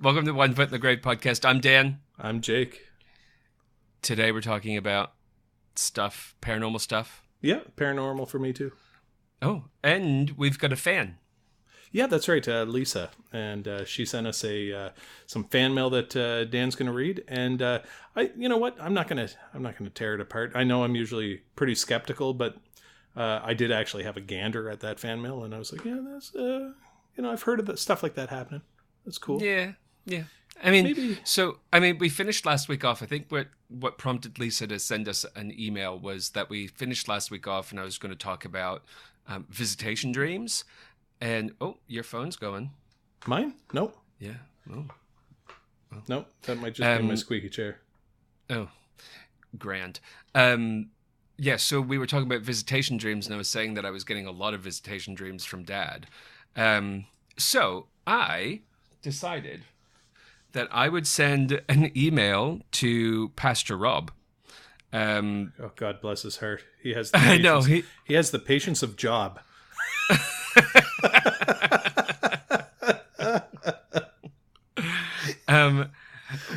Welcome to One Foot in the Grave podcast. I'm Dan. I'm Jake. Today we're talking about stuff, paranormal stuff. Yeah, paranormal for me too. Oh, and we've got a fan. Yeah, that's right, Lisa, and she sent us some fan mail that Dan's going to read. And you know what? I'm not gonna tear it apart. I know I'm usually pretty skeptical, but I did actually have a gander at that fan mail, and I was like, yeah, that's I've heard of stuff like that happening. That's cool. Yeah. I mean, Maybe. We finished last week off. I think what prompted Lisa to send us an email was that we finished last week off, and I was going to talk about visitation dreams. And your phone's going. Mine? Nope. Yeah. Oh. Nope. That might just be my squeaky chair. Oh, grand. Yeah. So we were talking about visitation dreams, and I was saying that I was getting a lot of visitation dreams from Dad. So I decided that I would send an email to Pastor Rob. Oh, God bless his heart. He has. The I know he has the patience of Job.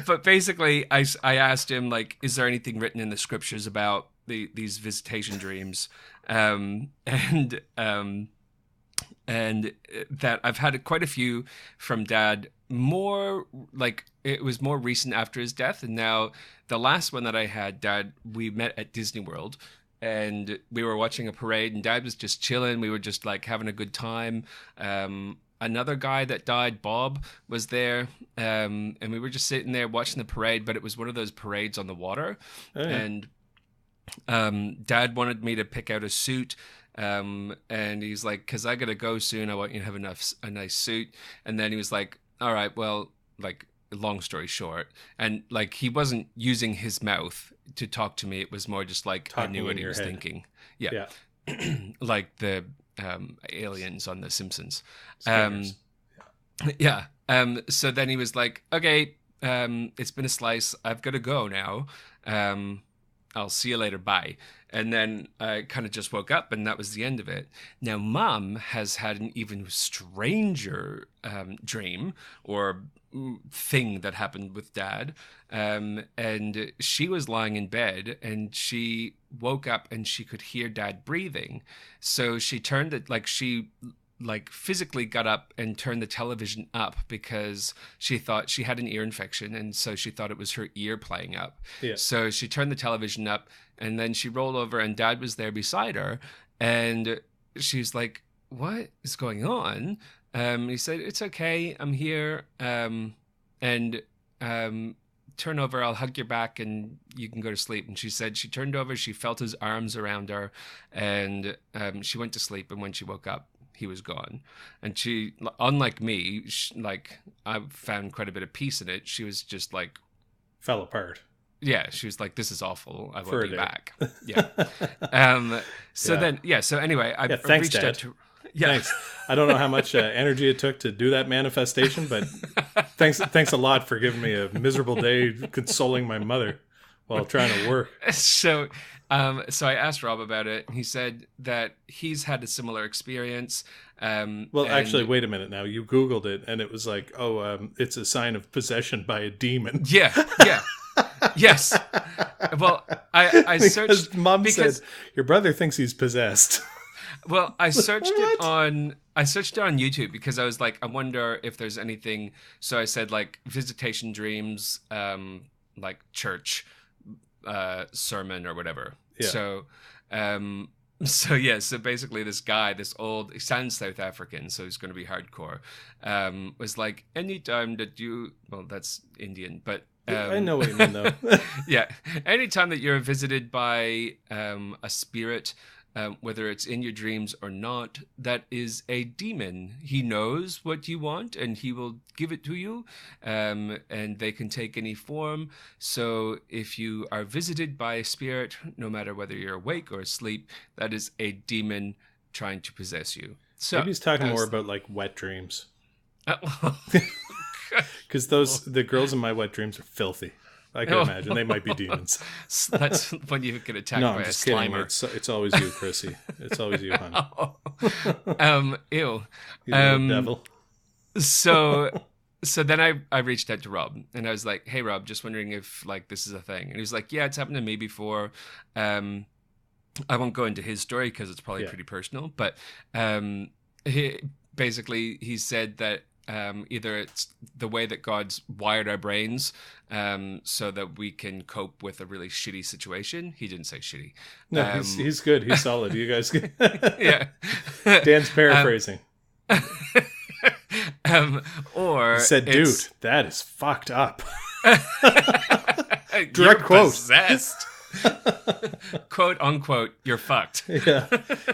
But basically, I asked him, like, is there anything written in the scriptures about these visitation dreams? And that I've had quite a few from Dad. More like it was more recent after his death, and now the last one that I had, Dad, we met at Disney World. And we were watching a parade, and Dad was just chilling. We were just like having a good time. Another guy that died, Bob, was there, and we were just sitting there watching the parade. But it was one of those parades on the water, and Dad wanted me to pick out a suit, and he's like, "'Cause I gotta go soon. I want you to have a nice suit." And then he was like, "All right, well, like." Long story short, and like he wasn't using his mouth to talk to me. It was more just like I knew what he was thinking. Yeah. Like the aliens on The Simpsons. Yeah. So then he was like, "Okay, it's been a slice. I've got to go now. I'll see you later. Bye." And then I kind of just woke up, and that was the end of it. Now, Mom has had an even stranger dream or thing that happened with Dad. And she was lying in bed, and she woke up, and she could hear Dad breathing. So she turned it, she physically got up and turned the television up because she thought she had an ear infection, and so she thought it was her ear playing up. Yeah. So she turned the television up, and then she rolled over, and Dad was there beside her, and she's like, "What is going on?" He said, "It's okay, I'm here, and turn over, I'll hug your back, and you can go to sleep." And she said she turned over, she felt his arms around her, and she went to sleep, and when she woke up, he was gone. And she, unlike me, I found quite a bit of peace in it. She was just like... Fell apart. Yeah, she was like, "This is awful. I won't be back." Yeah. So anyway, I thanks, reached Dad. out to... Yeah. Thanks. I don't know how much energy it took to do that manifestation, but thanks a lot for giving me a miserable day consoling my mother while trying to work. So I asked Rob about it, and he said that he's had a similar experience. Actually, wait a minute now. You Googled it, and it was like, it's a sign of possession by a demon. Yeah. Yes. Well, I searched... Mom said, your brother thinks he's possessed. Well, I searched it on YouTube because I was like, I wonder if there's anything. So I said like visitation dreams, like church sermon or whatever. Yeah. So basically this guy, he sounds South African, so he's going to be hardcore, was like, anytime that that's Indian, but I know what you mean though. Yeah, anytime that you're visited by a spirit, whether it's in your dreams or not, that is a demon. He knows what you want, and he will give it to you, and they can take any form. So if you are visited by a spirit, no matter whether you're awake or asleep, that is a demon trying to possess you. So maybe he's talking more about like wet dreams. Because the girls in my wet dreams are filthy. I can imagine they might be demons. That's when you get attacked by a slimer. Kidding. It's always you, Chrissy. It's always you, hon. Ew. You little devil. So So then I reached out to Rob and I was like, hey Rob, just wondering if like this is a thing. And he was like, yeah, it's happened to me before. I won't go into his story because it's probably pretty personal, but he said that either it's the way that God's wired our brains so that we can cope with a really shitty situation. He didn't say shitty. No, he's good. He's solid. You guys good? Yeah. Dan's paraphrasing. Or he said, dude, that is fucked up. Direct quote. Possessed. Quote unquote, you're fucked. Yeah.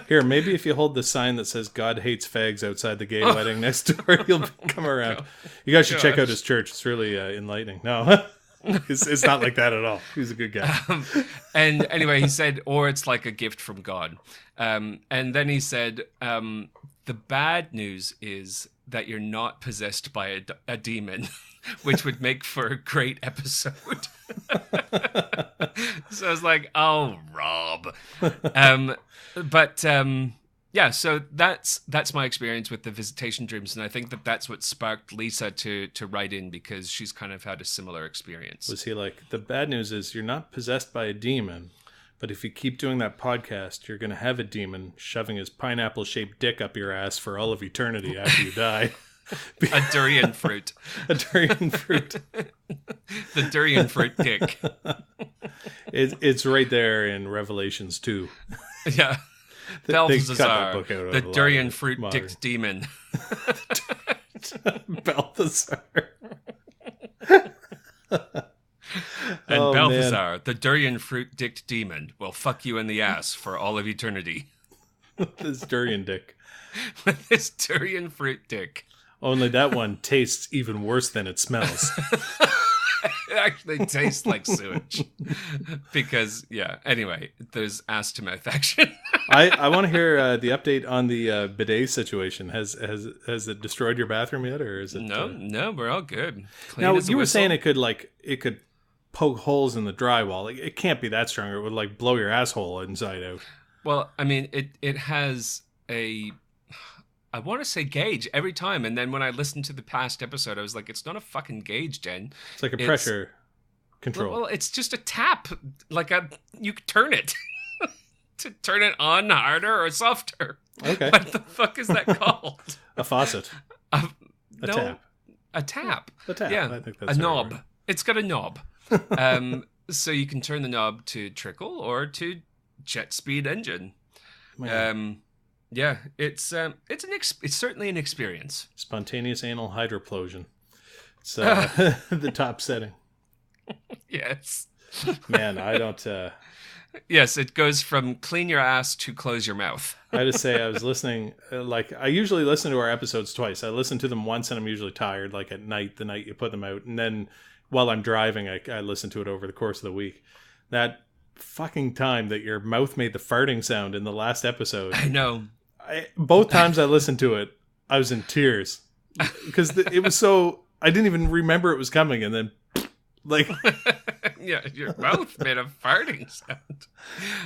Here, maybe if you hold the sign that says God hates fags outside the gay wedding next door, you'll come around. You guys should check out his church. It's really enlightening. No, it's not like that at all. He's a good guy. And anyway, he said, or it's like a gift from God. And then he said, the bad news is that you're not possessed by a demon, which would make for a great episode. So I was like, oh, Rob. Yeah, so that's my experience with the visitation dreams. And I think that's what sparked Lisa to write in, because she's kind of had a similar experience. Was he like, the bad news is you're not possessed by a demon, but if you keep doing that podcast, you're going to have a demon shoving his pineapple-shaped dick up your ass for all of eternity after you die. A durian fruit. A durian fruit. The durian fruit dick. It's right there in Revelations 2. Yeah. Balthazar, the durian fruit dick demon. Balthazar. And Balthazar, man, the durian fruit dick demon, will fuck you in the ass for all of eternity. This durian dick. With this durian fruit dick. Only that one tastes even worse than it smells. It actually tastes like sewage. Because, yeah, anyway, there's ass-to-mouth action. I want to hear the update on the bidet situation. Has it destroyed your bathroom yet, or is it? No, we're all good. Clean now, you were saying it could poke holes in the drywall. Like, it can't be that strong, or it would like blow your asshole inside out. Well, I mean, it has a... I want to say gauge every time, and then when I listened to the past episode, I was like, it's not a fucking gauge, Jen. It's like a pressure control. Well, it's just a tap. You can turn it. To turn it on harder or softer. Okay. What the fuck is that called? A faucet. Tap. A tap. Yeah. I think that's a knob. Right. It's got a knob. So you can turn the knob to trickle or to jet speed engine. Yeah, it's certainly an experience. Spontaneous anal hydroplosion. It's the top setting. Yes. Man, I don't... Yes, it goes from clean your ass to close your mouth. I just say I was listening, I usually listen to our episodes twice. I listen to them once and I'm usually tired, like at night, the night you put them out. And then while I'm driving, I listen to it over the course of the week. That fucking time that your mouth made the farting sound in the last episode. I know. Both times I listened to it, I was in tears. Because it was so... I didn't even remember it was coming, and then... like... Yeah, your mouth made a farting sound.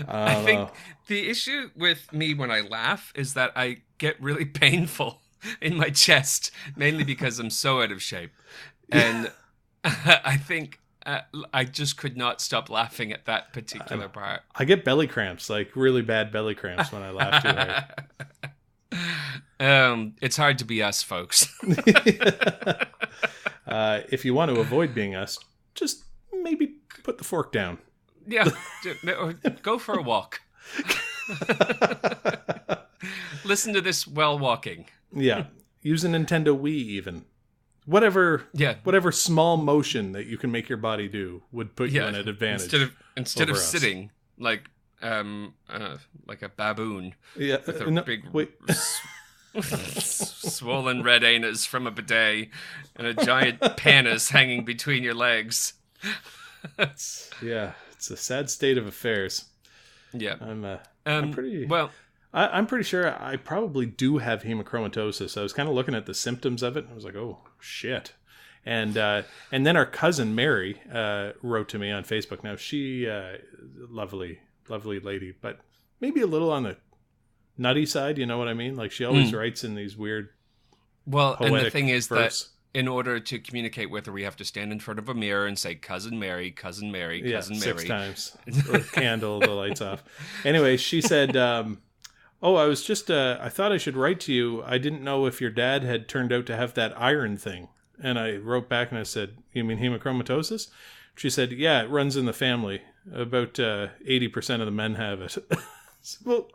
I think the issue with me when I laugh is that I get really painful in my chest, mainly because I'm so out of shape. And I think I just could not stop laughing at that particular part. I get belly cramps, like really bad belly cramps when I laugh too hard. It's hard to be us, folks. If you want to avoid being us, just maybe put the fork down. Yeah, or go for a walk. Listen to this while walking. Yeah, use a Nintendo Wii even. Whatever small motion that you can make your body do would put you in an advantage. Instead of sitting like a baboon. Yeah, with a big swollen red anus from a bidet and a giant panis hanging between your legs. Yeah, it's a sad state of affairs. Yeah, I'm pretty well. I'm pretty sure I probably do have hemochromatosis. I was kind of looking at the symptoms of it, and I was like, "Oh shit!" And then our cousin Mary wrote to me on Facebook. Now she, lovely lady, but maybe a little on the nutty side. You know what I mean? Like she always writes in these weird. Well, and the thing is verse. in order to communicate with her, we have to stand in front of a mirror and say, Cousin Mary, Cousin Mary, Cousin Mary. 6 times. The candle, the lights off. Anyway, she said, oh, I was just, I thought I should write to you. I didn't know if your dad had turned out to have that iron thing. And I wrote back and I said, you mean hemochromatosis? She said, yeah, it runs in the family. About 80% of the men have it. Well,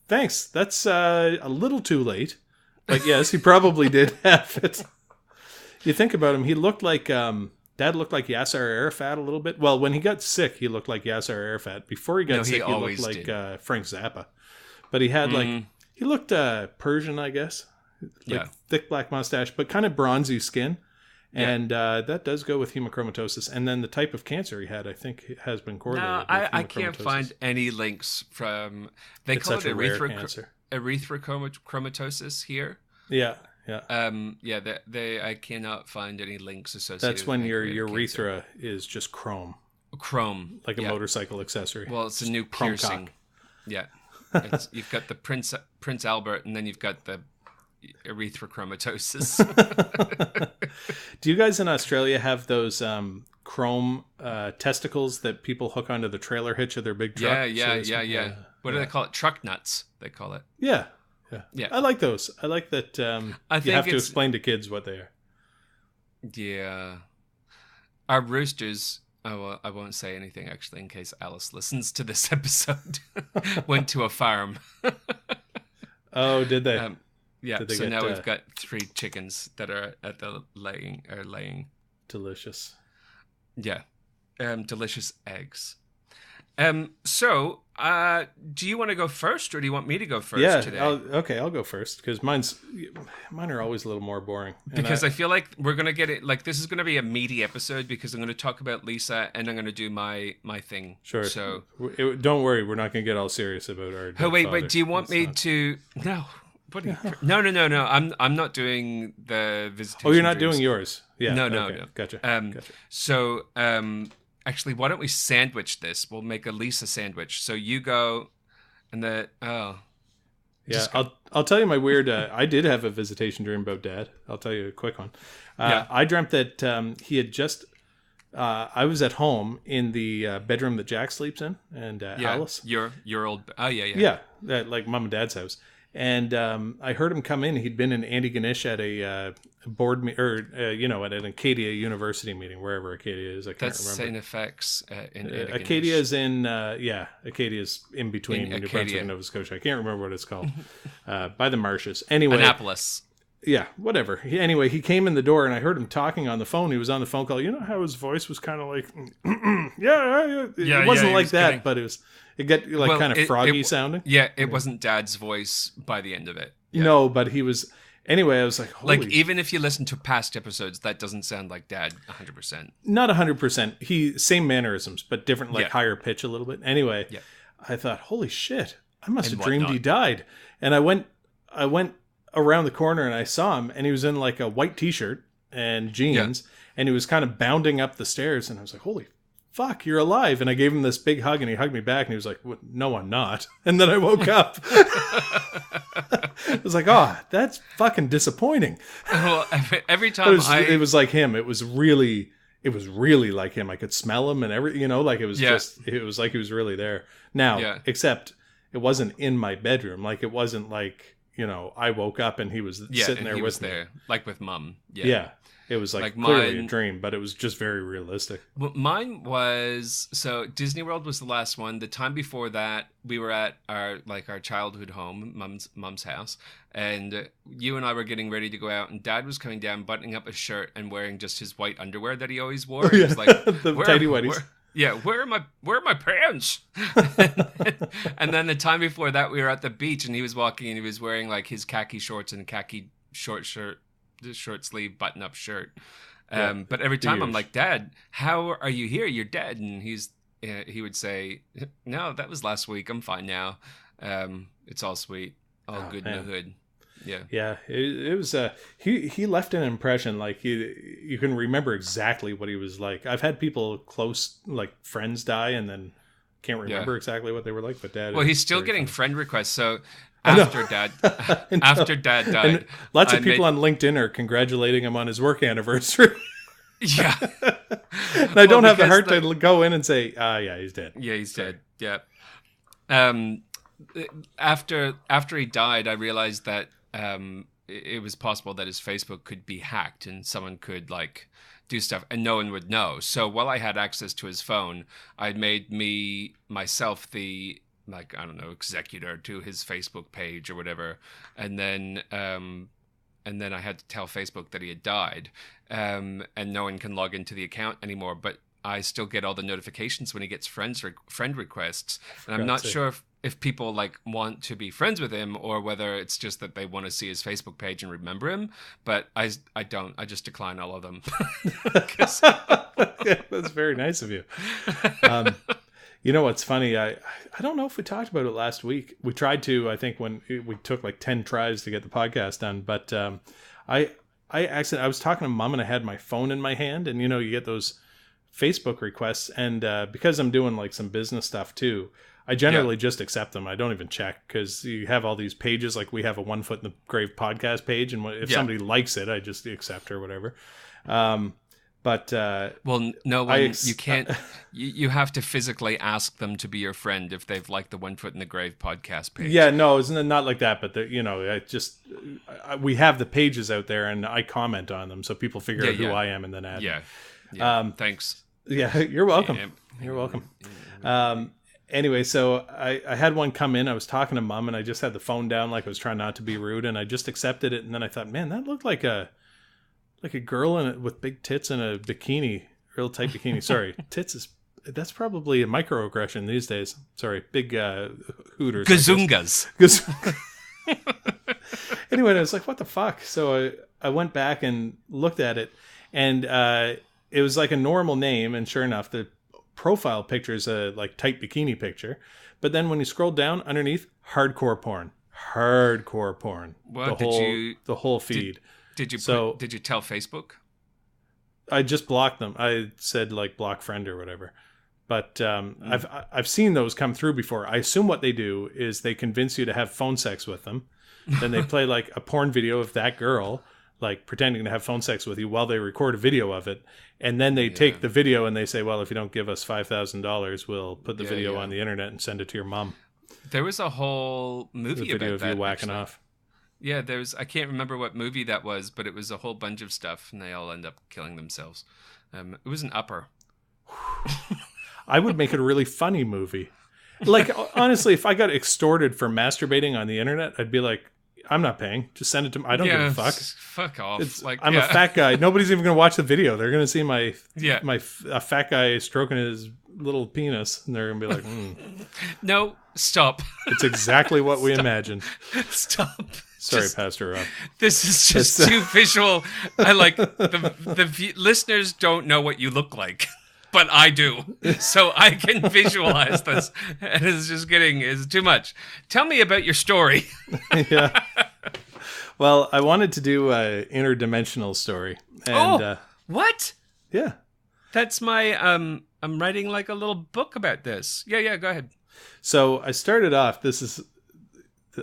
thanks. That's a little too late. But yes, he probably did have it. You think about him, he looked like, Dad looked like Yasser Arafat a little bit. Well, when he got sick, he looked like Yasser Arafat. Before he got sick, he looked like Frank Zappa. But he had he looked Persian, I guess. Like thick black mustache, but kind of bronzy skin. And that does go with hemochromatosis. And then the type of cancer he had, I think, has been correlated with I can't find any links from... They call it erythrochromatosis here. Yeah. I cannot find any links associated. That's when your urethra is just chrome, like a motorcycle accessory. Well, it's a new piercing. Cock. Yeah, you've got the Prince Albert, and then you've got the erythrochromatosis. Do you guys in Australia have those chrome testicles that people hook onto the trailer hitch of their big truck? Yeah. What do they call it? Truck nuts, they call it. Yeah. I like those. I like that I think you have to explain to kids what they are. Yeah. Our roosters, I won't say anything actually in case Alice listens to this episode, went to a farm. Oh, did they? So now we've got 3 chickens that are at the laying. Delicious. Yeah. Delicious eggs. So, do you want to go first, or do you want me to go first today? I'll go first, because mine are always a little more boring. Because I feel like we're going to get it, like this is going to be a meaty episode, because I'm going to talk about Lisa, and I'm going to do my thing. Sure. So don't worry, we're not going to get all serious about our Oh, wait, do you want me to... No. No. I'm not doing the visitation. Oh, you're not dreams. doing yours? Yeah. No. Gotcha. So, actually, why don't we sandwich this? We'll make a Lisa sandwich. So you go, and I'll tell you my weird. I did have a visitation dream about Dad. I'll tell you a quick one. I dreamt that he had just. I was at home in the bedroom that Jack sleeps in, and Alice. Your old. Oh yeah. Yeah, like Mom and Dad's house. And I heard him come in. He'd been in Antigonish at a board at an Acadia University meeting, wherever Acadia is. I can't remember. That's St. FX in Antigonish. Acadia is Acadia's in between New Brunswick and Nova Scotia. I can't remember what it's called. By the marshes. Anyway. Annapolis. Yeah, whatever. Anyway, he came in the door, and I heard him talking on the phone. He was on the phone call. You know how his voice was kind of like, it wasn't like that, kidding. But it got kind of froggy sounding. Yeah, it wasn't Dad's voice by the end of it. Yeah. No, but he was. Anyway, I was like, holy. Even if you listen to past episodes, that doesn't sound like Dad 100%. Not 100%. Same mannerisms, but different, higher pitch a little bit. Anyway, I thought, holy shit, I must have dreamed he died. And I went around the corner and I saw him, and he was in like a white t-shirt and jeans, and he was kind of bounding up the stairs, and I was like, holy fuck, you're alive. And I gave him this big hug, and he hugged me back, and he was like, no, I'm not. And then I woke up. I was like, oh, that's fucking disappointing. Well, every time it was like him. It was really like him. I could smell him and everything, like it was it was like he was really there. Now, except it wasn't in my bedroom. Like it wasn't like, I woke up and he was sitting there with me. Like with Mum. Yeah. It was like clearly a dream, but it was just very realistic. Mine was, so Disney World was the last one. The time before that, we were at our childhood home, Mum's house, and you and I were getting ready to go out, and Dad was coming down, buttoning up his shirt and wearing just his white underwear that he always wore. He was like, the tidy whities. Where are my pants? And then the time before that, we were at the beach, and he was walking, and he was wearing like his khaki shorts and khaki short shirt. The short sleeve button up shirt. But every time I'm like, Dad, how are you here? You're dead. And he would say, no, that was last week. I'm fine now. It's all sweet. All good in the hood. Yeah. Yeah. It was, he left an impression. Like you can remember exactly what he was like. I've had people close, like friends die and then can't remember exactly what they were like, but Dad. Well, he's still getting friend requests. So After Dad died, and lots of people on LinkedIn are congratulating him on his work anniversary. Yeah, and I don't have the heart to go in and say, yeah, he's dead. Yeah, he's dead. Yeah. After he died, I realized that it was possible that his Facebook could be hacked and someone could like do stuff and no one would know. So while I had access to his phone, I'd made myself the, like, I don't know, executor to his Facebook page or whatever. And then I had to tell Facebook that he had died, and no one can log into the account anymore. But I still get all the notifications when he gets friend requests, and I'm not sure if people like want to be friends with him or whether it's just that they want to see his Facebook page and remember him. But I don't. I just decline all of them. That's very nice of you. You know what's funny? I don't know if we talked about it last week. We tried to, I think, when we took like 10 tries to get the podcast done. But I was talking to Mom and I had my phone in my hand, and you get those Facebook requests, and because I'm doing like some business stuff too, I generally just accept them. I don't even check, because you have all these pages. Like we have a One Foot in the Grave podcast page, and if somebody likes it, I just accept or whatever. But well, no, you can't. You have to physically ask them to be your friend if they've liked the One Foot in the Grave podcast page. Yeah, no, it's not like that. But we have the pages out there, and I comment on them, so people figure out who I am and then add. Yeah. Thanks. Yeah, you're welcome. You're welcome. Anyway, so I had one come in. I was talking to Mom, and I just had the phone down, like I was trying not to be rude, and I just accepted it. And then I thought, man, that looked like a girl in it with big tits and a bikini, real tight bikini. Sorry, that's probably a microaggression these days. Sorry, big hooters. Gazungas. Anyway, I was like, what the fuck? So I went back and looked at it, and it was like a normal name, and sure enough, the profile picture is a like tight bikini picture. But then when you scroll down underneath, hardcore porn. What the whole feed. Did you tell Facebook? I just blocked them. I said like block friend or whatever. But I've seen those come through before. I assume what they do is they convince you to have phone sex with them. Then they play like a porn video of that girl like pretending to have phone sex with you while they record a video of it. And then they take the video and they say, well, if you don't give us $5,000, we'll put the video on the internet and send it to your mom. There was a whole movie video about of that, you whacking actually. off. Yeah, I can't remember what movie that was, but it was a whole bunch of stuff, and they all end up killing themselves. It was an upper. I would make it a really funny movie. Like, honestly, if I got extorted for masturbating on the internet, I'd be like, I'm not paying. Just send it to me. I don't give a fuck. Fuck off. I'm a fat guy. Nobody's even going to watch the video. They're going to see a fat guy stroking his little penis, and they're going to be like, No, stop. It's exactly what we imagined. Stop. Sorry, Pastor Rob. This is just too visual. I like the listeners don't know what you look like, but I do, so I can visualize this. And it's too much. Tell me about your story. Yeah. Well, I wanted to do an interdimensional story. And, what? Yeah. That's my. I'm writing like a little book about this. Yeah. Go ahead. So I started off.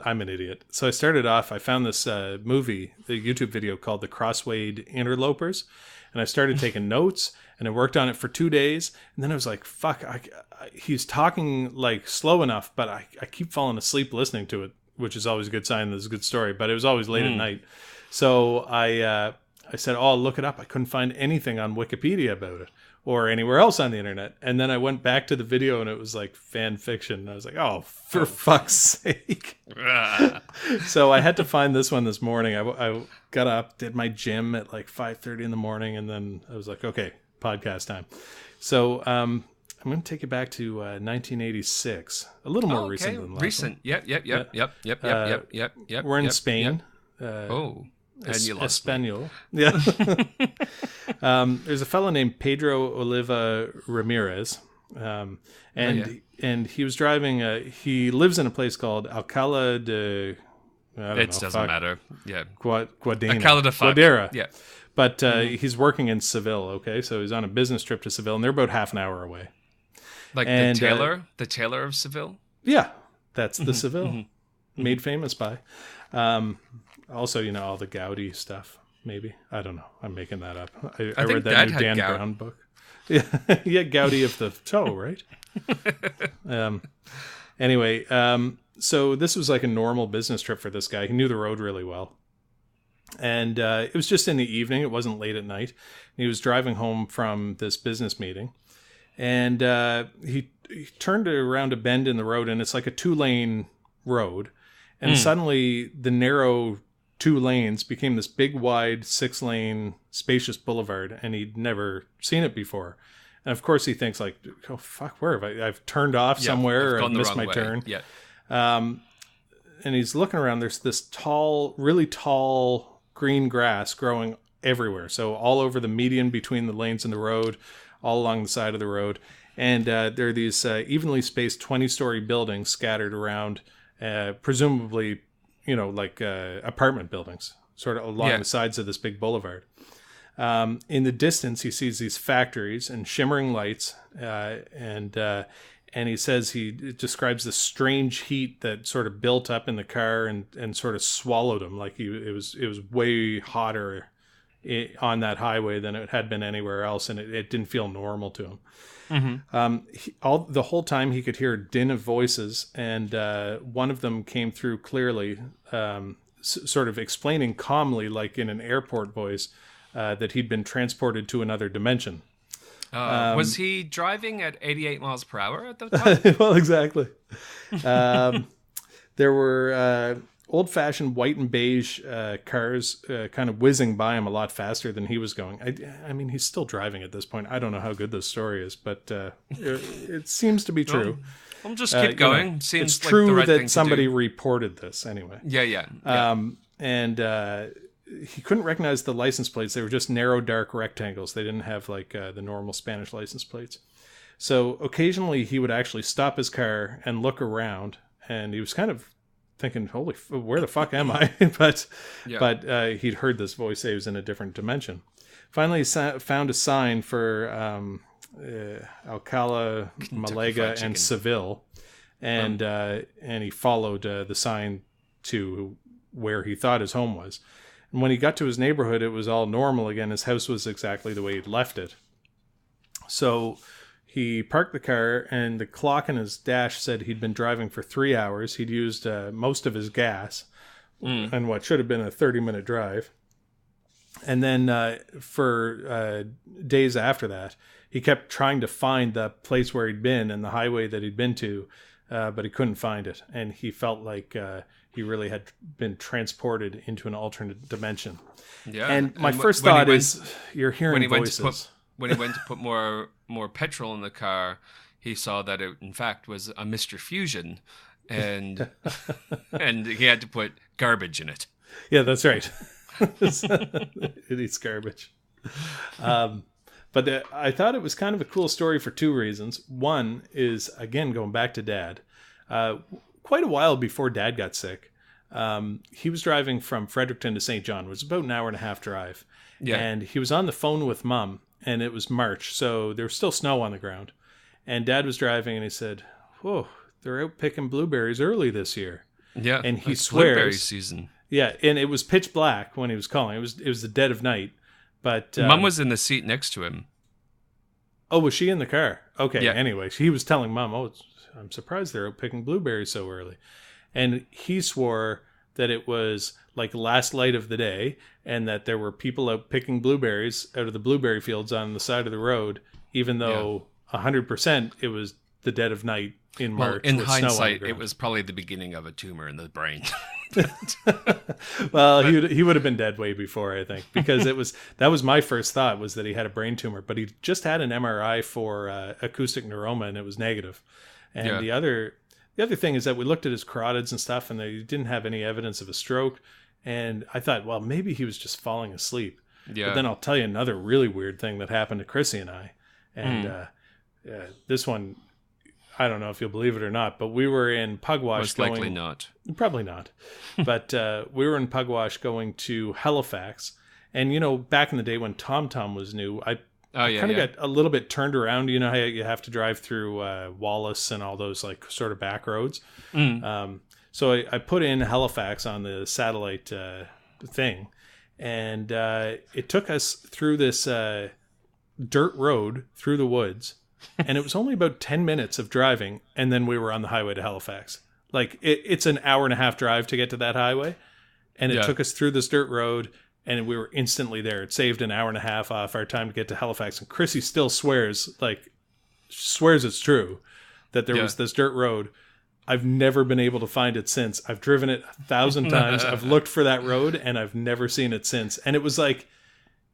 I'm an idiot. So I started off, I found this movie, the YouTube video called The Crosswade Interlopers. And I started taking notes, and I worked on it for 2 days. And then I was like, fuck, he's talking like slow enough, but I keep falling asleep listening to it, which is always a good sign that it's a good story. But it was always late at night. So I said, I'll look it up. I couldn't find anything on Wikipedia about it or anywhere else on the internet. And then I went back to the video, and it was like fan fiction. And I was like, oh, for fuck's sake. So I had to find this one this morning. I got up, did my gym at like 5:30 in the morning, and then I was like, okay, podcast time. So I'm going to take you back to 1986, a little more recent than last one. Yep. We're in Spain. And you lost Espanol. Yeah. There's a fellow named Pedro Oliva Ramirez, and he was driving. He lives in a place called Alcalá de. Doesn't matter. Yeah. Guadena. Alcalá de Guadera. Yeah. But he's working in Seville. Okay, so he's on a business trip to Seville, and they're about half an hour away. Like and, the tailor of Seville. Yeah, that's the Seville, made famous by. Also, all the Gaudi stuff. Maybe, I don't know. I'm making that up. I read that new Dan Brown book. Yeah, yeah, Gaudi of the toe, right? Anyway, so this was like a normal business trip for this guy. He knew the road really well. And it was just in the evening. It wasn't late at night. He was driving home from this business meeting. And he turned around a bend in the road, and it's like a 2-lane road. And suddenly the narrow 2 lanes became this big, wide, 6-lane, spacious boulevard. And he'd never seen it before. And of course he thinks like, oh, fuck, where have I've turned off somewhere, or I've missed my turn. Yeah. And he's looking around. There's this tall, really tall green grass growing everywhere. So all over the median between the lanes in the road, all along the side of the road. And there are these evenly spaced 20-story buildings scattered around, presumably, like apartment buildings, sort of along the sides of this big boulevard. In the distance, he sees these factories and shimmering lights, and he says he describes the strange heat that sort of built up in the car and sort of swallowed him. Like it was way hotter on that highway than it had been anywhere else, and it didn't feel normal to him. The whole time he could hear a din of voices, and one of them came through clearly, sort of explaining calmly, like in an airport voice, that he'd been transported to another dimension. Was he driving at 88 miles per hour at the time? Well, exactly. There were old-fashioned white and beige cars kind of whizzing by him a lot faster than he was going. I mean, he's still driving at this point. I don't know how good this story is, but it seems to be true. Well, just keep going. Seems it's like true the right that thing somebody to do. reported this anyway. Yeah. And he couldn't recognize the license plates. They were just narrow, dark rectangles. They didn't have like the normal Spanish license plates. So occasionally he would actually stop his car and look around, and he was kind of thinking, "Holy, where the fuck am I?" but he'd heard this voice say he was in a different dimension. Finally, he found a sign for Alcala, Malaga, and Seville, and he followed the sign to where he thought his home was. And when he got to his neighborhood, it was all normal again. His house was exactly the way he'd left it. So he parked the car, and the clock in his dash said he'd been driving for 3 hours. He'd used most of his gas on what should have been a 30-minute drive. And then for days after that, he kept trying to find the place where he'd been and the highway that he'd been to, but he couldn't find it. And he felt like he really had been transported into an alternate dimension. Yeah. And my first thought is, you're hearing voices. When he went to put more petrol in the car, he saw that it, in fact, was a Mr. Fusion, and and he had to put garbage in it. Yeah, that's right. It eats garbage. But I thought it was kind of a cool story for 2 reasons. One is, again, going back to Dad. Quite a while before Dad got sick, he was driving from Fredericton to St. John. It was about an hour and a half drive. Yeah. And he was on the phone with Mom, and it was March, so there was still snow on the ground. And Dad was driving, and he said, "Whoa, they're out picking blueberries early this year." Yeah, and he swears, blueberry season. Yeah, and it was pitch black when he was calling. It was the dead of night. But Mom was in the seat next to him. Oh, was she in the car? Okay. Yeah. Anyway, he was telling Mom, "Oh, I'm surprised they're out picking blueberries so early," and he swore that it was like last light of the day, and that there were people out picking blueberries out of the blueberry fields on the side of the road, even though 100% it was the dead of night in March. In hindsight, it was probably the beginning of a tumor in the brain. Well, he would have been dead way before, I think, because that was my first thought, was that he had a brain tumor, but he just had an MRI for acoustic neuroma, and it was negative. And the other thing is that we looked at his carotids and stuff, and they didn't have any evidence of a stroke. And I thought, well, maybe he was just falling asleep. Yeah. But then I'll tell you another really weird thing that happened to Chrissy and I. And this one, I don't know if you'll believe it or not, but we were in Pugwash. Most likely not. Probably not. But we were in Pugwash going to Halifax. And, back in the day when TomTom was new, Oh I yeah, kind of yeah. got a little bit turned around. You know how you have to drive through Wallace and all those like sort of back roads. Mm. So I put in Halifax on the satellite thing, and it took us through this dirt road through the woods, and it was only about 10 minutes of driving, and then we were on the highway to Halifax. Like it's an hour and a half drive to get to that highway, and it Yeah. took us through this dirt road, and we were instantly there. It saved an hour and a half off our time to get to Halifax, and Chrissy still swears it's true that there was this dirt road. I've never been able to find it since. I've driven it 1,000 times. I've looked for that road, and I've never seen it since. And it was like,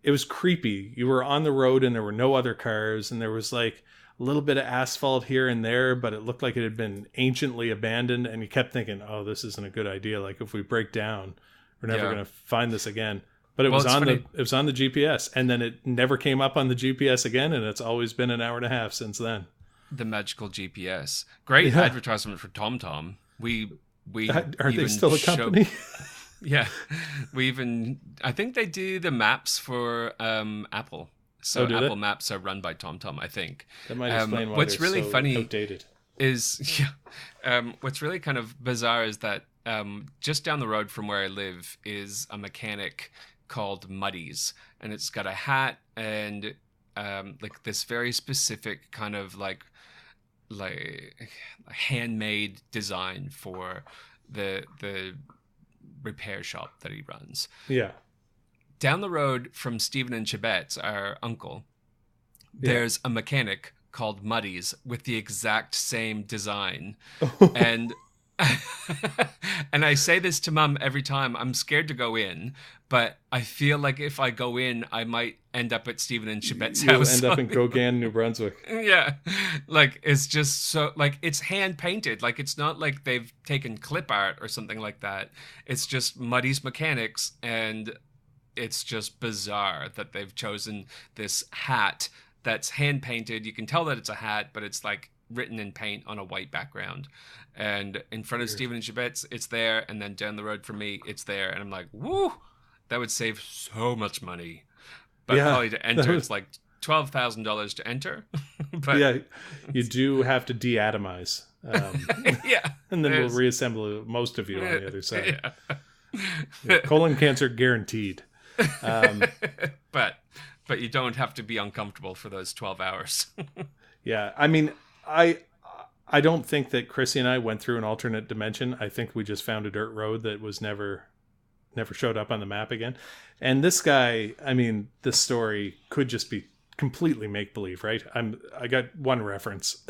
it was creepy. You were on the road and there were no other cars, and there was like a little bit of asphalt here and there, but it looked like it had been anciently abandoned. And you kept thinking, oh, this isn't a good idea. Like if we break down, we're never going to find this again. But it was on the GPS, and then it never came up on the GPS again, and it's always been an hour and a half since then. The magical GPS. Great advertisement for TomTom. We are they still a company? Yeah, I think they do the maps for Apple. So Apple Maps are run by TomTom, I think. That might explain why what's they're really so funny outdated. Is what's really kind of bizarre is that just down the road from where I live is a mechanic called Muddy's, and it's got a hat and like this very specific kind of like handmade design for the repair shop that he runs. Yeah. Down the road from Stephen and Chibet's, our uncle, there's a mechanic called Muddy's with the exact same design. And and I say this to Mum every time. I'm scared to go in, but I feel like if I go in, I might end up at Stephen and Chibet's house. You'll end up in Gauguin, New Brunswick. Yeah. Like, it's just so, like, it's hand painted. Like, it's not like they've taken clip art or something like that. It's just Muddy's Mechanics, and it's just bizarre that they've chosen this hat that's hand painted. You can tell that it's a hat, but it's like written in paint on a white background. And in front of Stephen and Chibet's, it's there, and then down the road from me, it's there. And I'm like, woo, that would save so much money. But probably to enter, it's like $12,000 to enter. But yeah, you do have to de-atomize. Yeah. And then we'll reassemble most of you on the other side. Yeah, colon cancer guaranteed. But you don't have to be uncomfortable for those 12 hours. Yeah, I mean, I don't think that Chrissy and I went through an alternate dimension. I think we just found a dirt road that was never showed up on the map again. And this guy, I mean, this story could just be completely make-believe, right? I got one reference.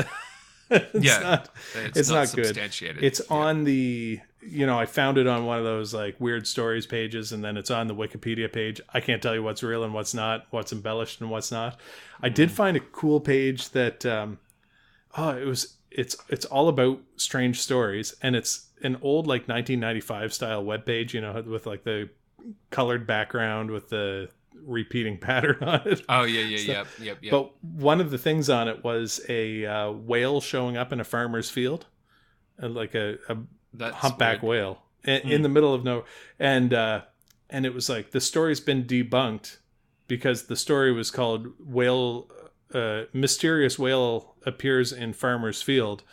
It's not good. Substantiated. It's on the, I found it on one of those like weird stories pages, and then it's on the Wikipedia page. I can't tell you what's real and what's not, what's embellished and what's not. I did find a cool page that, it's all about strange stories, and it's an old like 1995 style webpage, with like the colored background with the repeating pattern on it. Oh yeah, yep. But one of the things on it was a whale showing up in a farmer's field, like a humpback whale in the middle of nowhere, and it was like the story's been debunked because the story was called mysterious whale appears in farmer's field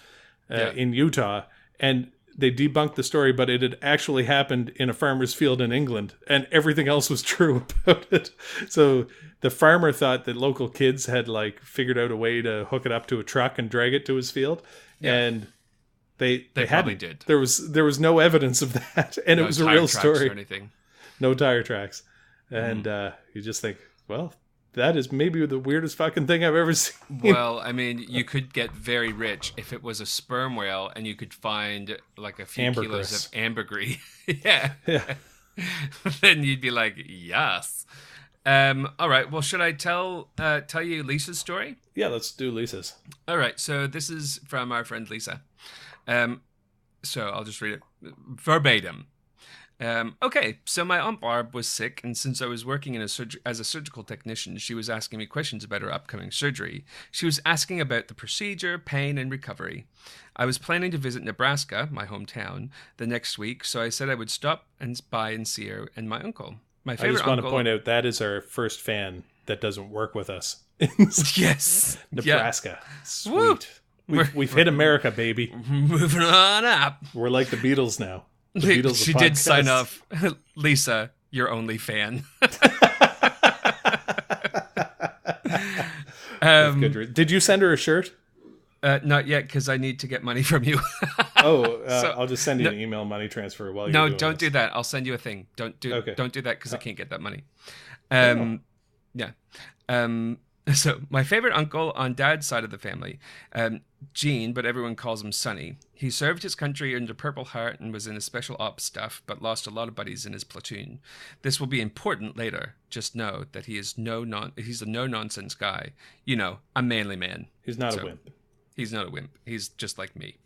in Utah, and they debunked the story, but it had actually happened in a farmer's field in England, and everything else was true about it. So the farmer thought that local kids had like figured out a way to hook it up to a truck and drag it to his field, and they probably did. There was no evidence of that, and it was a real story. Or anything. No tire tracks, and you just think, well, that is maybe the weirdest fucking thing I've ever seen. Well, I mean, you could get very rich if it was a sperm whale and you could find like a few kilos of ambergris. Yeah. Then you'd be like, yes. All right. Well, should I tell you Lisa's story? Yeah, let's do Lisa's. All right. So this is from our friend Lisa. So I'll just read it verbatim. Okay, so my Aunt Barb was sick, and since I was working as a surgical technician, she was asking me questions about her upcoming surgery. She was asking about the procedure, pain, and recovery. I was planning to visit Nebraska, my hometown, the next week, so I said I would stop by and see her and my uncle. My favorite I just want uncle, to point out that is our first fan that doesn't work with us. Yes. Nebraska. Yeah. Sweet. We've hit America, baby. Moving on up. We're like the Beatles now. The Beatles She did sign off. Lisa, your only fan. Did you send her a shirt? Not yet, because I need to get money from you. I'll just send you an email money transfer while you're doing this. No, don't do that. I'll send you a thing. Don't do that because I can't get that money. Yeah. So my favorite uncle on Dad's side of the family, Gene, but everyone calls him Sonny. He served his country under Purple Heart and was in a special ops stuff, but lost a lot of buddies in his platoon. This will be important later. Just know that he's a no-nonsense guy. You know, a manly man. He's not a wimp. He's not a wimp. He's just like me.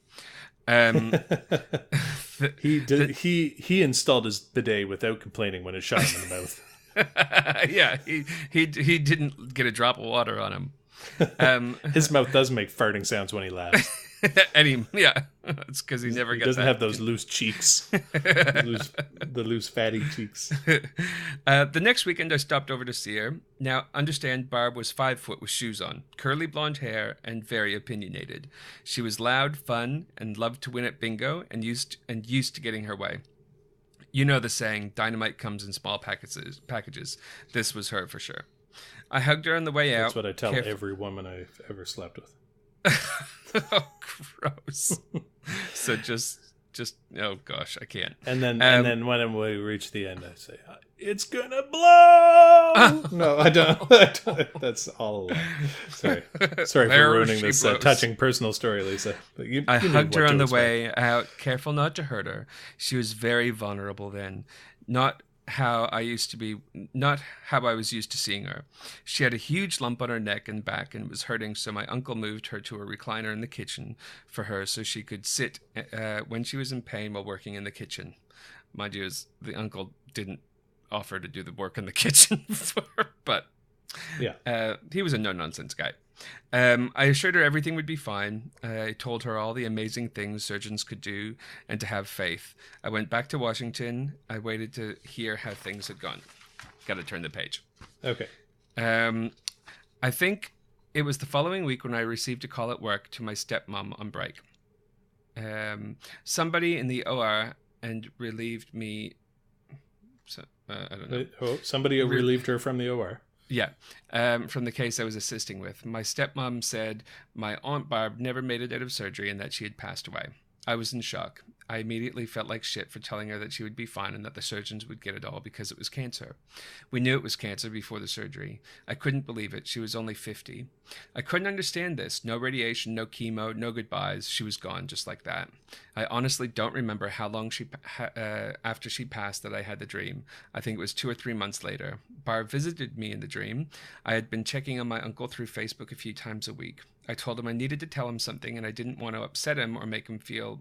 He installed his bidet without complaining when it shot him in the mouth. Yeah, he didn't get a drop of water on him. His mouth does make farting sounds when he laughs. It's because he never doesn't have those loose cheeks, the loose fatty cheeks. The next weekend, I stopped over to see her. Now, understand, Barb was 5 foot with shoes on, curly blonde hair, and very opinionated. She was loud, fun, and loved to win at bingo, and used to getting her way. You know the saying, dynamite comes in small packages. This was her for sure. I hugged her on the way out. That's what I tell every woman I've ever slept with. Oh, gross. So just, oh gosh, I can't. And then when we reach the end, I say, it's gonna blow! No, I don't. That's all a lie. Sorry for ruining this touching personal story, Lisa. But I hugged her on the way out, careful not to hurt her. She was very vulnerable then. Not how I was used to seeing her. She had a huge lump on her neck and back and was hurting, so my uncle moved her to a recliner in the kitchen for her so she could sit when she was in pain while working in the kitchen. Mind you, the uncle didn't offer to do the work in the kitchen for her, but he was a no-nonsense guy. I assured her everything would be fine. I told her all the amazing things surgeons could do and to have faith. I went back to Washington. I waited to hear how things had gone. Got to turn the page. Okay. I think it was the following week when I received a call at work to my stepmom on break. Somebody in the OR and relieved me. So, I don't know. Somebody relieved her from the OR. Yeah, from the case I was assisting with. My stepmom said my Aunt Barb never made it out of surgery and that she had passed away. I was in shock. I immediately felt like shit for telling her that she would be fine and that the surgeons would get it all because it was cancer. We knew it was cancer before the surgery. I couldn't believe it. She was only 50. I couldn't understand this. No radiation, no chemo, no goodbyes. She was gone just like that. I honestly don't remember how long after she passed that I had the dream. I think it was 2 or 3 months later. Barb visited me in the dream. I had been checking on my uncle through Facebook a few times a week. I told him I needed to tell him something and I didn't want to upset him or make him feel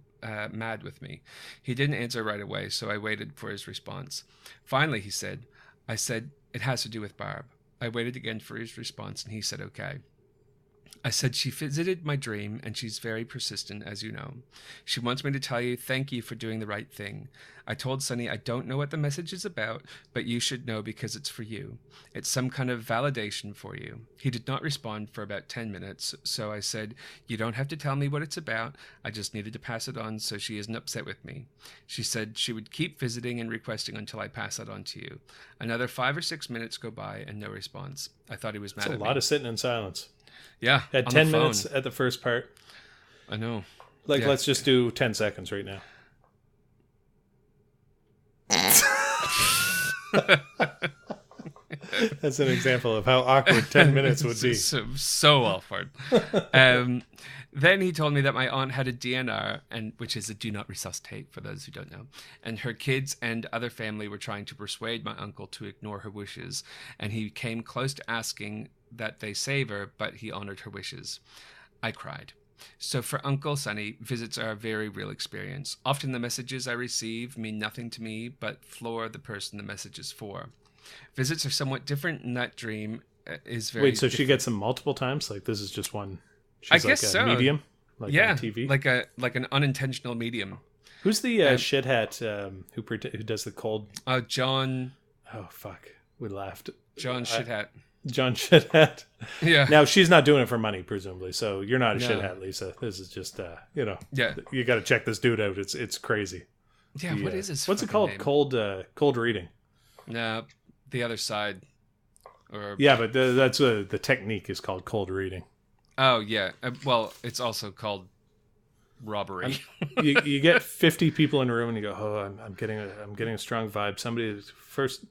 mad with me. He didn't answer right away, so I waited for his response. Finally, he said, I said, it has to do with Barb. I waited again for his response and he said, okay. I said, she visited my dream and she's very persistent, as you know. She wants me to tell you thank you for doing the right thing. I told Sonny I don't know what the message is about, but you should know because it's for you. It's some kind of validation for you. He did not respond for about 10 minutes, so I said, you don't have to tell me what it's about. I just needed to pass it on so she isn't upset with me. She said she would keep visiting and requesting until I pass it on to you. Another 5 or 6 minutes go by and no response. I thought he was mad at me. That's a lot of sitting in silence. Yeah. Had 10 minutes at the first part. I know. Let's just do 10 seconds right now. That's an example of how awkward 10 minutes would be. So awkward. Then he told me that my aunt had a DNR, which is a do not resuscitate for those who don't know. And her kids and other family were trying to persuade my uncle to ignore her wishes. And he came close to asking that they save her, but he honored her wishes. I cried. So for Uncle Sonny, visits are a very real experience. Often the messages I receive mean nothing to me, but floor the person the message is for. Visits are somewhat different in that dream is very Wait, so different. she gets them multiple times? Like this is just one? She's I guess so. Medium? Like on TV? like an unintentional medium. Who's the shithead who does the cold? John. Oh, fuck. We laughed. John Shithat. John Shithead. Yeah. Now, she's not doing it for money, presumably. So you're not a No. shithead, Lisa. This is just, Yeah. you got to check this dude out. It's crazy. Yeah, what is his What's it fucking called? name? Cold reading. No, The Other Side. Or Yeah, but that's the technique is called cold reading. Oh, yeah. Well, it's also called robbery. You get 50 people in a room and you go, oh, I'm getting a strong vibe. Somebody's first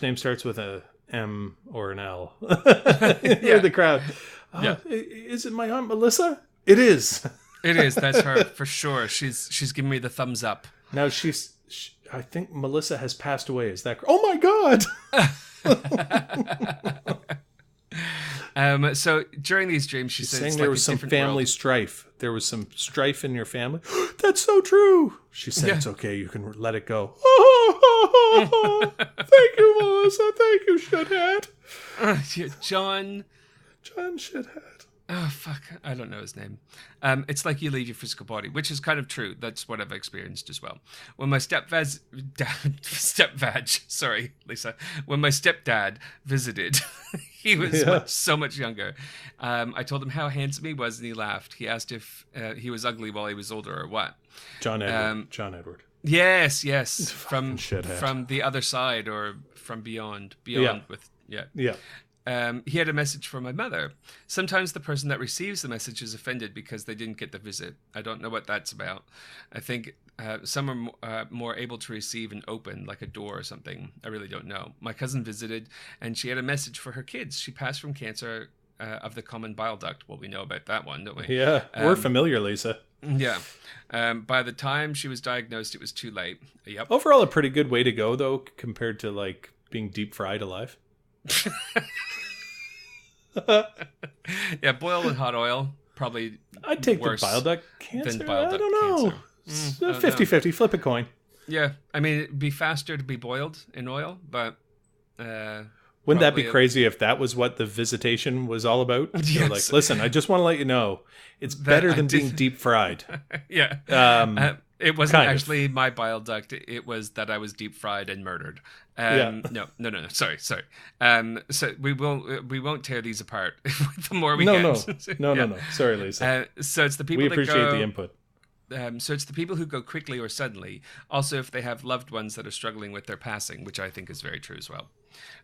name starts with a M or an L. Yeah. The crowd. Yeah. Is it my Aunt Melissa? It is. It is. That's her for sure. She's giving me the thumbs up. Now I think Melissa has passed away. Is that? Oh my God. So during these dreams, she She's said saying it's there like was a some different family world. strife. There was some strife in your family. That's so true. She said Yeah. it's okay. You can let it go. Thank you, Melissa. Thank you, shithead. Yeah, John Shithead. Oh, fuck. I don't know his name. It's like you leave your physical body, which is kind of true. That's what I've experienced as well. When my sorry, Lisa. When my stepdad visited, he was so much younger. I told him how handsome he was, and he laughed. He asked if he was ugly while he was older or what. John Edward. Yes. From shithead. the other side or from beyond. Yeah. Yeah. He had a message from my mother. Sometimes the person that receives the message is offended because they didn't get the visit. I don't know what that's about. I think some are more able to receive and open, like a door or something. I really don't know. My cousin visited, and she had a message for her kids. She passed from cancer of the common bile duct. Well, we know about that one, don't we? Yeah, we're familiar, Lisa. Yeah. By the time she was diagnosed, it was too late. Yep. Overall, a pretty good way to go, though, compared to, like, being deep fried alive. Yeah, boiled in hot oil, probably I'd take worse the bile duct cancer. than bile I duct don't know. cancer. 50-50, flip a coin. Yeah, I mean, it'd be faster to be boiled in oil, but... Wouldn't that be crazy if that was what the visitation was all about? Yes. You're like, listen, I just want to let you know, it's better than being deep fried. Yeah. It wasn't actually my bile duct. It was that I was deep fried and murdered. No. Sorry. So we won't tear these apart. The more we get. No. Sorry, Lisa. So it's the people We that appreciate go, the input. So it's the people who go quickly or suddenly. Also, if they have loved ones that are struggling with their passing, which I think is very true as well.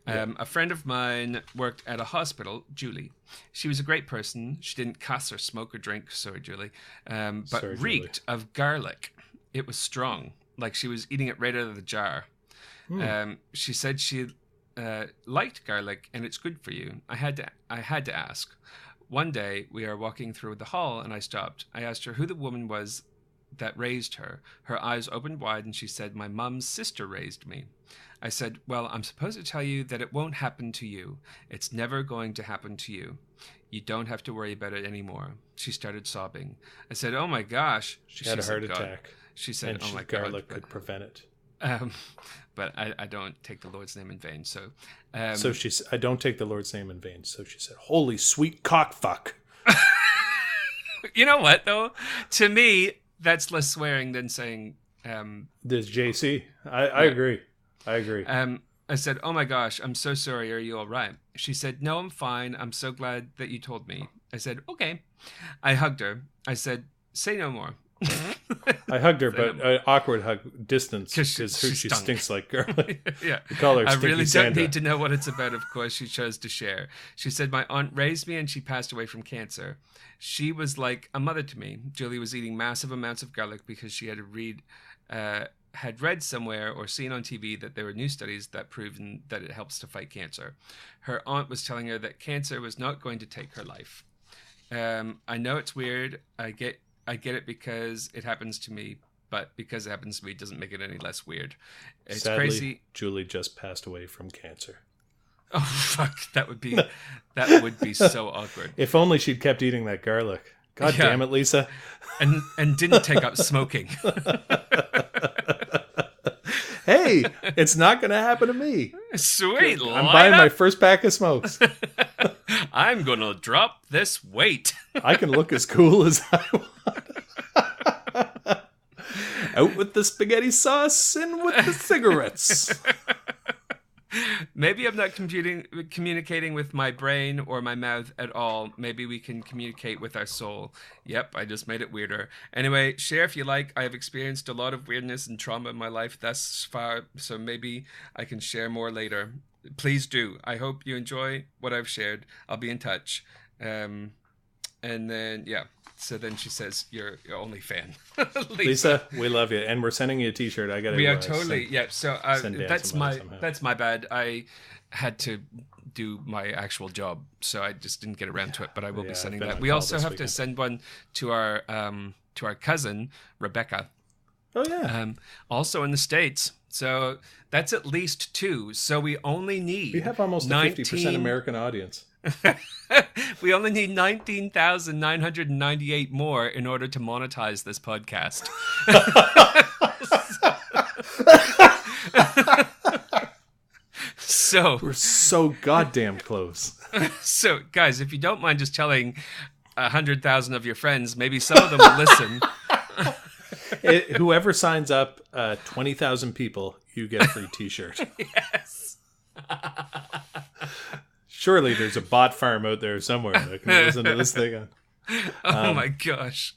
A friend of mine worked at a hospital, Julie. She was a great person. She didn't cuss or smoke or drink. Sorry, Julie. But reeked of garlic. It was strong, like she was eating it right out of the jar. She said she liked garlic and it's good for you. I had to ask. One day we are walking through the hall and I stopped. I asked her who the woman was that raised her. Her eyes opened wide and she said, "My mom's sister raised me." I said, "Well, I'm supposed to tell you that it won't happen to you. It's never going to happen to you. You don't have to worry about it anymore." She started sobbing. I said, "Oh my gosh." She had a heart attack. She said, and "Oh my God." Garlic could prevent it. But I don't take the Lord's name in vain. So I don't take the Lord's name in vain. So she said, "Holy sweet cockfuck." You know what, though? To me, that's less swearing than saying... There's JC. I agree. I said, "Oh my gosh, I'm so sorry. Are you all right?" She said, "No, I'm fine. I'm so glad that you told me." I said, "Okay." I hugged her. I said, "Say no more." I hugged her, but an awkward hug, distance, because she stinks like garlic. Yeah. We call her I Stinky really Sandra. don't need to know what it's about. Of course, she chose to share. She said, "My aunt raised me and she passed away from cancer. She was like a mother to me." Julie was eating massive amounts of garlic because she had read somewhere or seen on TV that there were new studies that proven that it helps to fight cancer. Her aunt was telling her that cancer was not going to take her life. I know it's weird. I get it because it happens to me, but because it happens to me doesn't make it any less weird. It's Sadly, crazy. Julie just passed away from cancer. Oh fuck! That would be so awkward. If only she'd kept eating that garlic. God damn it, Lisa. And didn't take up smoking. Hey, it's not going to happen to me. Sweet. I'm buying my first pack of smokes. I'm going to drop this weight. I can look as cool as I want. Out with the spaghetti sauce and with the cigarettes. Maybe I'm not communicating with my brain or my mouth at all. Maybe we can communicate with our soul. Yep, I just made it weirder. Anyway, share if you like. I have experienced a lot of weirdness and trauma in my life thus far, so maybe I can share more later. Please do. I hope you enjoy what I've shared. I'll be in touch. And then, yeah. So then she says, "You're your only fan, Lisa. We love you, and we're sending you a T-shirt. I got to. We are totally So that's my bad. I had to do my actual job, so I just didn't get around to it. But I will be sending that. We also have to send one to our cousin Rebecca. Oh yeah. Also in the States. So that's at least 2. So we only need. We have almost a 50% American audience. We only need 19,998 more in order to monetize this podcast. So we're so goddamn close. So, guys, if you don't mind just telling 100,000 of your friends, maybe some of them will listen. Whoever signs up, 20,000 people, you get a free T-shirt. Yes. Surely there's a bot farm out there somewhere that can listen to this thing. Oh my gosh.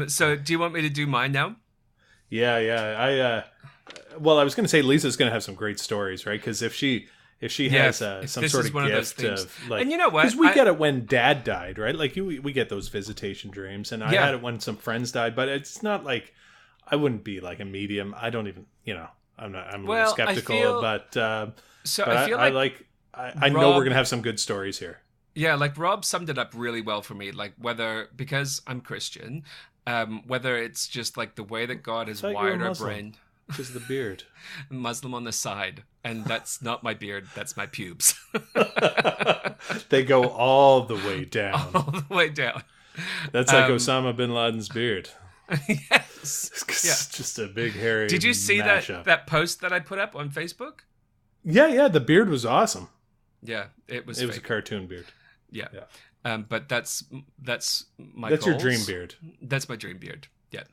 So do you want me to do mine now? Yeah. Well, I was going to say Lisa's going to have some great stories, right? Because if she has some sort of gift of like, and you know what? Because we get it when Dad died, right? Like we get those visitation dreams, and I had it when some friends died, but it's not like I wouldn't be like a medium. I don't even, I'm a little skeptical, but I know we're gonna have some good stories here. Yeah, like Rob summed it up really well for me. Like because I'm Christian, whether it's just like the way that God has wired our brain. Just the beard. Muslim on the side. And that's not my beard, that's my pubes. They go all the way down. All the way down. That's like Osama bin Laden's beard. Yes. It's just a big hairy Did you see mashup. that post that I put up on Facebook? Yeah, the beard was awesome. Yeah, it was a cartoon beard. Yeah. But that's my That's goals. your dream beard. That's my dream beard. Yeah.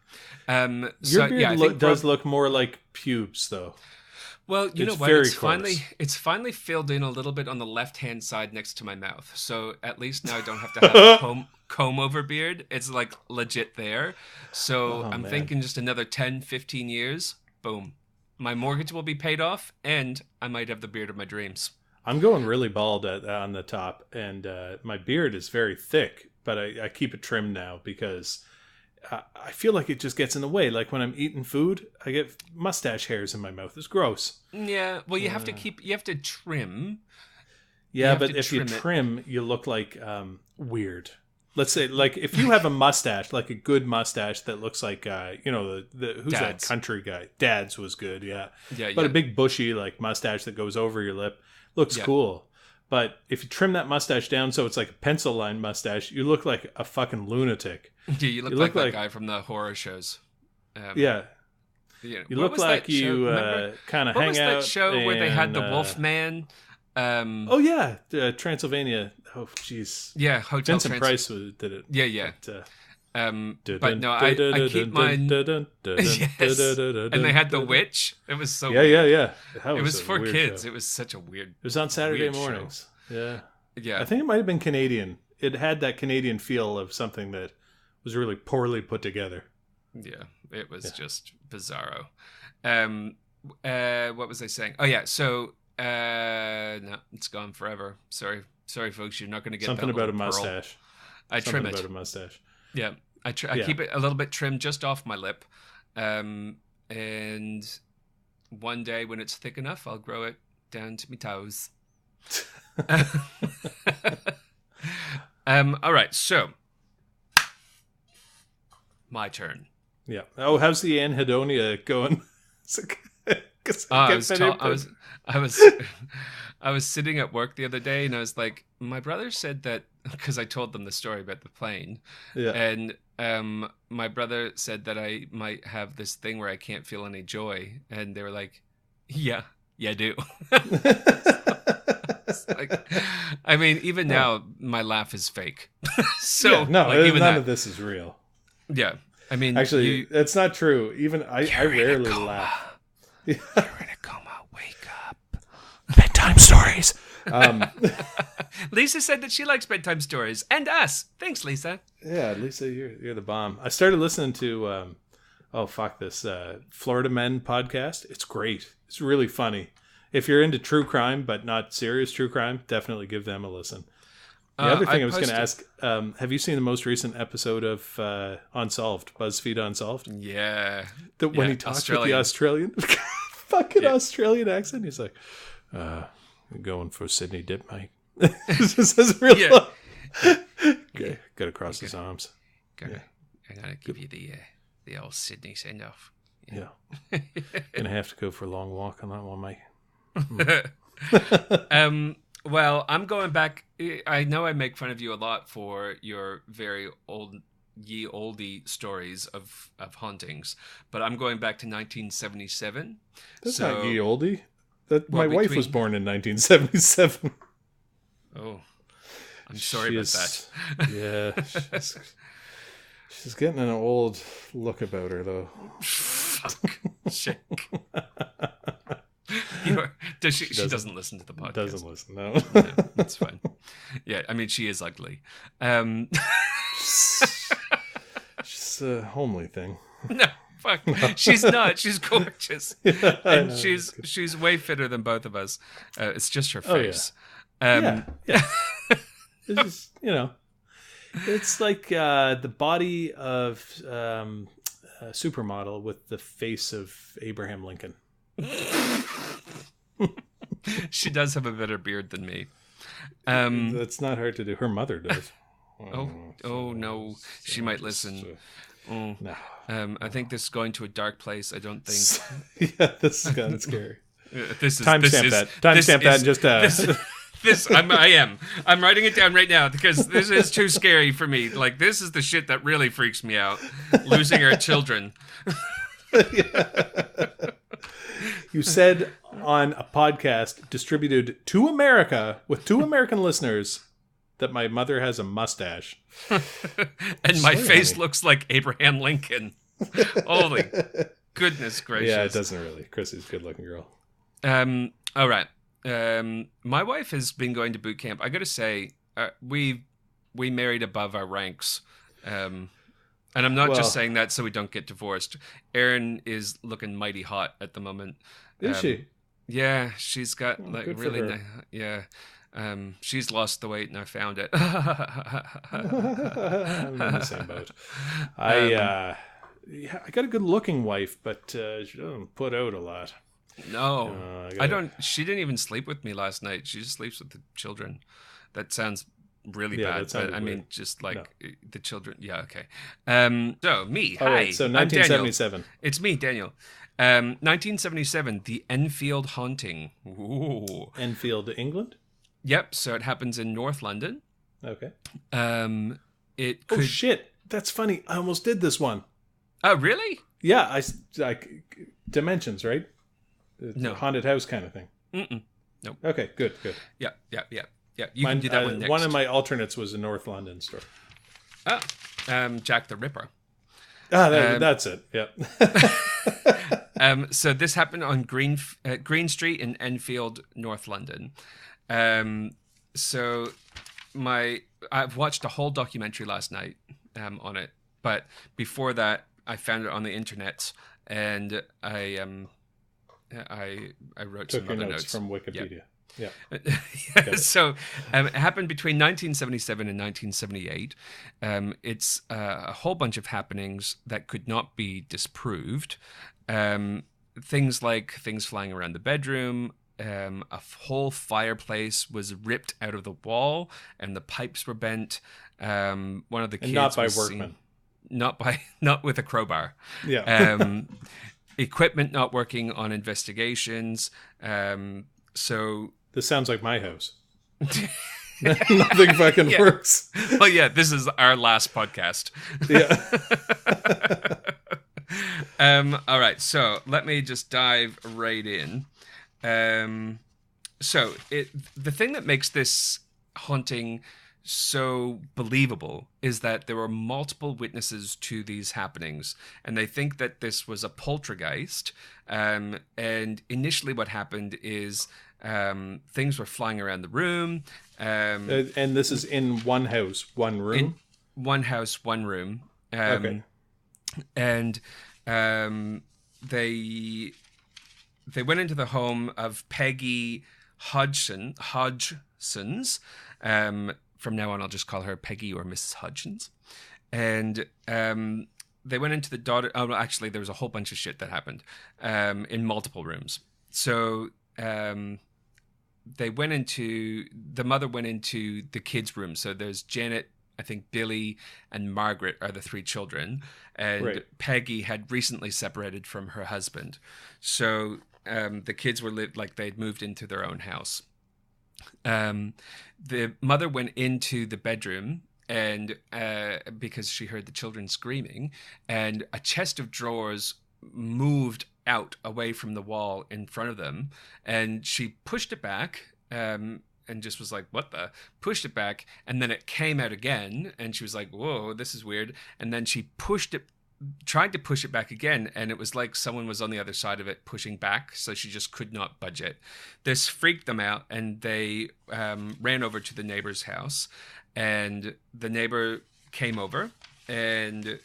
Your beard does look more like pubes, though. Well, you know what? It's finally filled in a little bit on the left-hand side next to my mouth. So at least now I don't have to have a comb over beard. It's like legit there. So I'm thinking just another 10, 15 years, boom. My mortgage will be paid off, and I might have the beard of my dreams. I'm going really bald on the top, and my beard is very thick, but I keep it trimmed now because I feel like it just gets in the way. Like when I'm eating food, I get mustache hairs in my mouth. It's gross. Yeah, well, you have to trim. Yeah, but if you trim, you look like weird. Let's say, like, if you have a mustache, like a good mustache that looks like, who's Dad's. that country guy? Dad's was good, yeah. But a big bushy, like, mustache that goes over your lip looks cool. But if you trim that mustache down so it's like a pencil line mustache, you look like a fucking lunatic. Yeah, you look like that guy from the horror shows. You look like you kind of hang out. What was that show where they had the Wolfman? Transylvania. Oh, jeez. Yeah, Hotel Vincent Price did it. Yeah. But no, I keep mine. Yes. And they had the witch. It was so weird. Yeah. It was for kids. Show. It was such a weird. It was on Saturday mornings. Show. Yeah. I think it might have been Canadian. It had that Canadian feel of something that was really poorly put together. Yeah, it was just bizarro. What was I saying? Oh yeah, so no, it's gone forever. Sorry, folks, you're not going to get something that about a pearl. mustache. I trim it. About a mustache. Yeah, I keep it a little bit trimmed just off my lip, and one day when it's thick enough, I'll grow it down to my toes. All right, so my turn. Yeah. Oh, how's the anhedonia going? I was sitting at work the other day, and I was like, my brother said that, because I told them the story about the plane, and my brother said that I might have this thing where I can't feel any joy, and they were like, yeah, I do. Like, I mean, even now, my laugh is fake. So even none of this is real. Yeah, I mean, actually, that's not true. Even I rarely laugh. You're in a coma. Wake up. Let bedtime stories. Lisa said that she likes bedtime stories, and us. Thanks, Lisa. Yeah, Lisa, you're the bomb. I started listening to Florida Men podcast. It's great. It's really funny. If you're into true crime but not serious true crime, definitely give them a listen. The other thing I was going to ask, have you seen the most recent episode of Unsolved, BuzzFeed Unsolved? Yeah. When he talks with the Australian Australian accent, he's like, going for Sydney Dip, mate. This is really okay. Got to cross his arms. I'm gonna give you the old Sydney send off. Yeah. Gonna have to go for a long walk on that one, mate. Well, I'm going back. I know I make fun of you a lot for your very oldie stories of hauntings, but I'm going back to 1977. That's not ye oldie. My wife was born in 1977. Oh, I'm sorry about that. Yeah, she's getting an old look about her, though. Fuck. Shit. She doesn't listen to the podcast. Doesn't listen, no. No, that's fine. Yeah, I mean, she is ugly. She's a homely thing. No, fuck. She's not. She's gorgeous. Yeah, and she's way fitter than both of us. It's just her face. Yeah. It's just, it's like the body of a supermodel with the face of Abraham Lincoln. She does have a better beard than me. That's not hard to do. Her mother does. No, she might listen. No. I think this is going to a dark place. I don't think. Yeah, this is kind of scary. Timestamp that. Timestamp that. And just I'm writing it down right now because this is too scary for me. Like, this is the shit that really freaks me out. Losing our children. You said on a podcast distributed to America with 2 American listeners that my mother has a mustache. And my face looks like Abraham Lincoln. Holy goodness gracious. Yeah, it doesn't really. Chrissy's a good looking girl. All right. My wife has been going to boot camp. I got to say, we married above our ranks. And I'm not just saying that so we don't get divorced. Erin is looking mighty hot at the moment. Is she? Yeah, she's got really nice. Yeah. She's lost the weight and I found it. I'm in the same boat. I got a good looking wife, but she doesn't put out a lot. No, I don't. She didn't even sleep with me last night. She just sleeps with the children. That sounds really bad. But I mean, just like the children. Yeah, okay. So me, hi. Right, so 1977. It's me, Daniel. 1977, the Enfield haunting. Ooh. Enfield, England? Yep. So it happens in North London. Okay. It could... Oh shit! That's funny. I almost did this one. Oh really? Yeah. I Dimensions, right? No. Haunted house kind of thing. Nope. Okay. Good. Yeah. You can do that one next. One of my alternates was a North London story. Jack the Ripper. That's it. Yeah. So this happened on Green Street in Enfield, North London. So I've watched a whole documentary last night on it, but before that I found it on the internet and I wrote some other notes from Wikipedia. Yeah. So it happened between 1977 and 1978. It's a whole bunch of happenings that could not be disproved. Things like things flying around the bedroom. A whole fireplace was ripped out of the wall and the pipes were bent. One of the kids not by was workmen. Not with a crowbar. Yeah. Equipment not working on investigations. So this sounds like my house. Nothing fucking works. Well, yeah, this is our last podcast. Yeah. All right, so let me just dive right in. The thing that makes this haunting so believable is that there were multiple witnesses to these happenings, and they think that this was a poltergeist. And initially, what happened is things were flying around the room. And this is in one house, one room? In one house, one room. Okay. And they went into the home of Peggy Hodgson's. From now on, I'll just call her Peggy or Mrs. Hodgins. And they went into the daughter. Oh, well, actually, there was a whole bunch of shit that happened in multiple rooms. So the mother went into the kids' room. So there's Janet, I think Billy and Margaret are the three children. And Right. Peggy had recently separated from her husband. So the kids were they'd moved into their own house. The mother went into the bedroom and because she heard the children screaming, and a chest of drawers moved out away from the wall in front of them, and she pushed it back and just was like, what the? Pushed it back, and then it came out again, and she was like, whoa, this is weird. And then she tried to push it back again, and it was like someone was on the other side of it pushing back, so she just could not budge it. This freaked them out, and they ran over to the neighbor's house, and the neighbor came over, and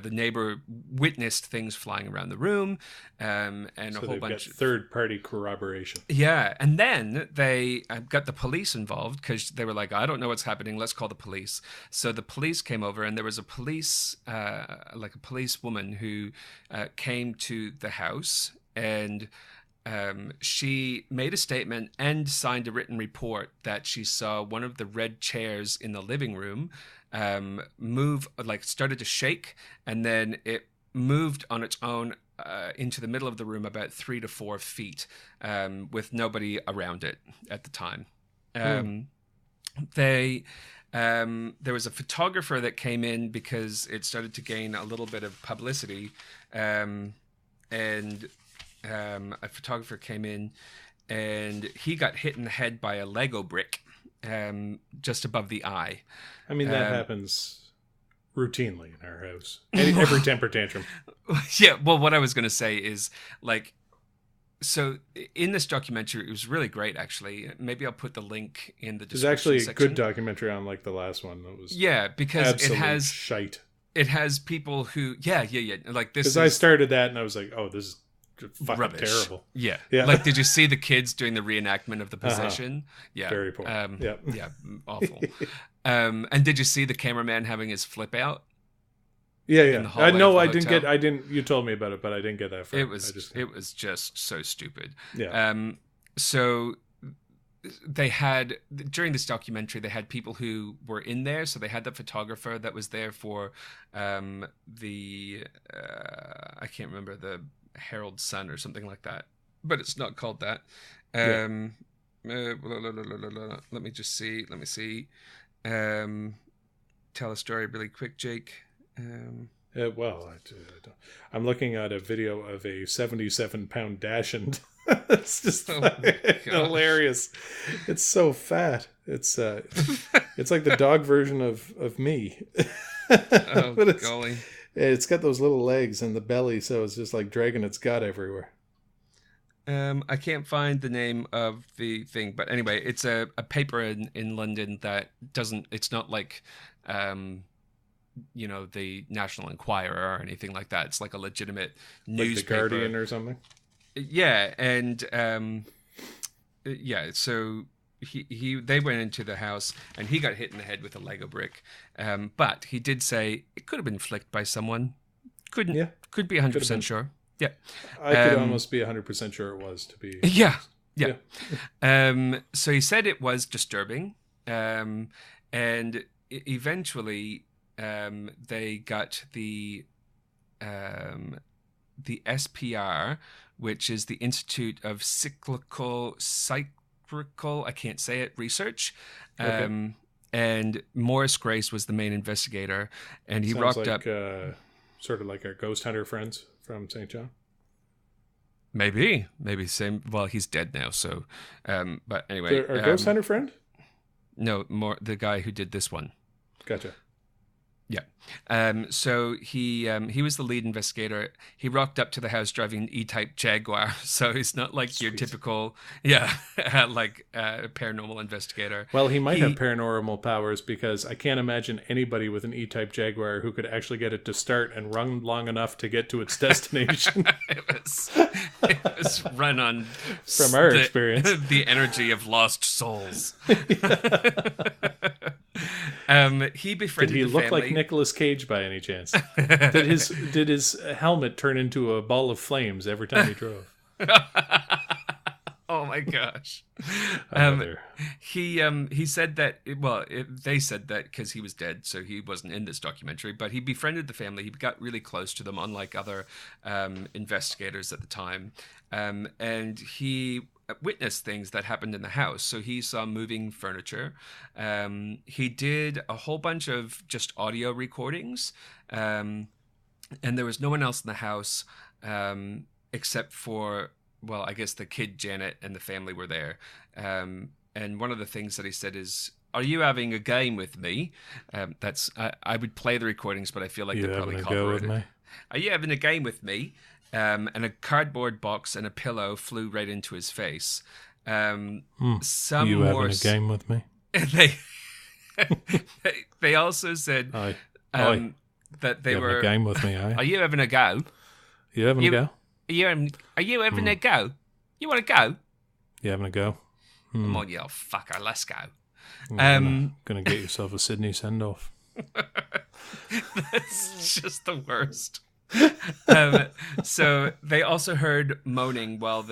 the neighbor witnessed things flying around the room, and So a whole they've bunch got of third-party corroboration. yeah, and then they got the police involved because they were like, I don't know what's happening. Let's call the police. So the police came over, and there was a police woman who came to the house, and she made a statement and signed a written report that she saw one of the red chairs in the living room move, started to shake, and then it moved on its own into the middle of the room about 3 to 4 feet, with nobody around it at the time. There was a photographer that came in because it started to gain a little bit of publicity, and a photographer came in, and he got hit in the head by a Lego brick just above the eye. I mean, that happens routinely in our house. Every temper tantrum. Yeah, well, what I was going to say is, so in this documentary, it was really great, actually. Maybe I'll put the link in the description There's actually a section. good documentary on the last one. That was because absolute shite. It has people who, like this. Because I started that and I was like, oh, this is fucking rubbish. Terrible. Yeah. Yeah. Did you see the kids doing the reenactment of the possession? Yeah. Very poor. Yeah, awful. And did you see the cameraman having his flip out? Yeah. the hallway No, of I the didn't hotel? get. I didn't. You told me about it, but I didn't get that far. It was just so stupid. Yeah. So they had, during this documentary, they had people who were in there. So they had the photographer that was there for I can't remember, the Herald Sun or something like that, but it's not called that. Let me just see. Let me see. Tell a story really quick, Jake. I'm looking at a video of a 77-pound Dachshund. It's just hilarious. It's so fat. It's like the dog version of me. Oh, golly. It's got those little legs and the belly, so it's just like dragging its gut everywhere. I can't find the name of the thing, but anyway, it's a paper in London that doesn't, it's not like, the National Enquirer or anything like that. It's like a legitimate newspaper. Like the Guardian or something? Yeah, and so they went into the house, and he got hit in the head with a Lego brick. But he did say it could have been flicked by someone. Could be 100% sure. Yeah. I could almost be 100% sure it was, to be... Yeah. So he said it was disturbing. And eventually they got the SPR, which is the Institute of Cyclical, I can't say it, research. Okay. And Morris Grace was the main investigator, and he Sounds rocked like, up. sort of like our ghost hunter friends from St. John. Maybe same. Well, he's dead now. So, but anyway, Our ghost hunter friend. No, more the guy who did this one. Gotcha. Yeah. So he was the lead investigator. He rocked up to the house driving an E-Type Jaguar. So he's not like your typical, like paranormal investigator. Well, he might have paranormal powers because I can't imagine anybody with an E-Type Jaguar who could actually get it to start and run long enough to get to its destination. It was run on, from our experience, the energy of lost souls. He befriended. Did he look family. like Nicolas Cage by any chance? Did his helmet turn into a ball of flames every time he drove? Oh my gosh. He said that. Well, they said that because he was dead, so he wasn't in this documentary. But he befriended the family. He got really close to them, unlike other investigators at the time. And he witnessed things that happened in the house. So he saw moving furniture. He did a whole bunch of just audio recordings. And there was no one else in the house except for, well, I guess the kid Janet and the family were there. And one of the things that he said is, "Are you having a game with me?" I would play the recordings, but I feel like they're probably copyrighted. Are you having a game with me? And a cardboard box and a pillow flew right into his face. Some you having a game with me? They also said that they were having a game with me. Are you having a go? You having a go? Are you having a go? You want to go? You having a go? Come on, you old fucker, let's go. Gonna get yourself a Sydney send-off. That's just the worst. So they also heard moaning while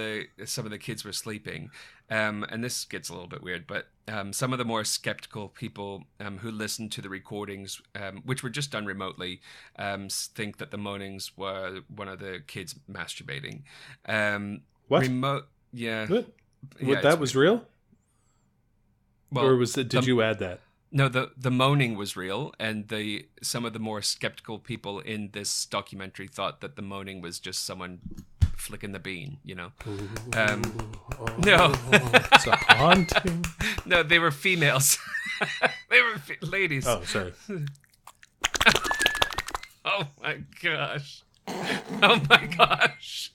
some of the kids were sleeping. And this gets a little bit weird, but some of the more skeptical people who listened to the recordings, which were just done remotely, think that the moanings were one of the kids masturbating. What? Yeah. What that was real? Well, or was it? Did you add that? No, the moaning was real, and some of the more skeptical people in this documentary thought that the moaning was just someone flicking the bean, you know. No, it's a haunting. No, they were females. They were ladies. Oh, sorry. Oh my gosh! Oh my gosh!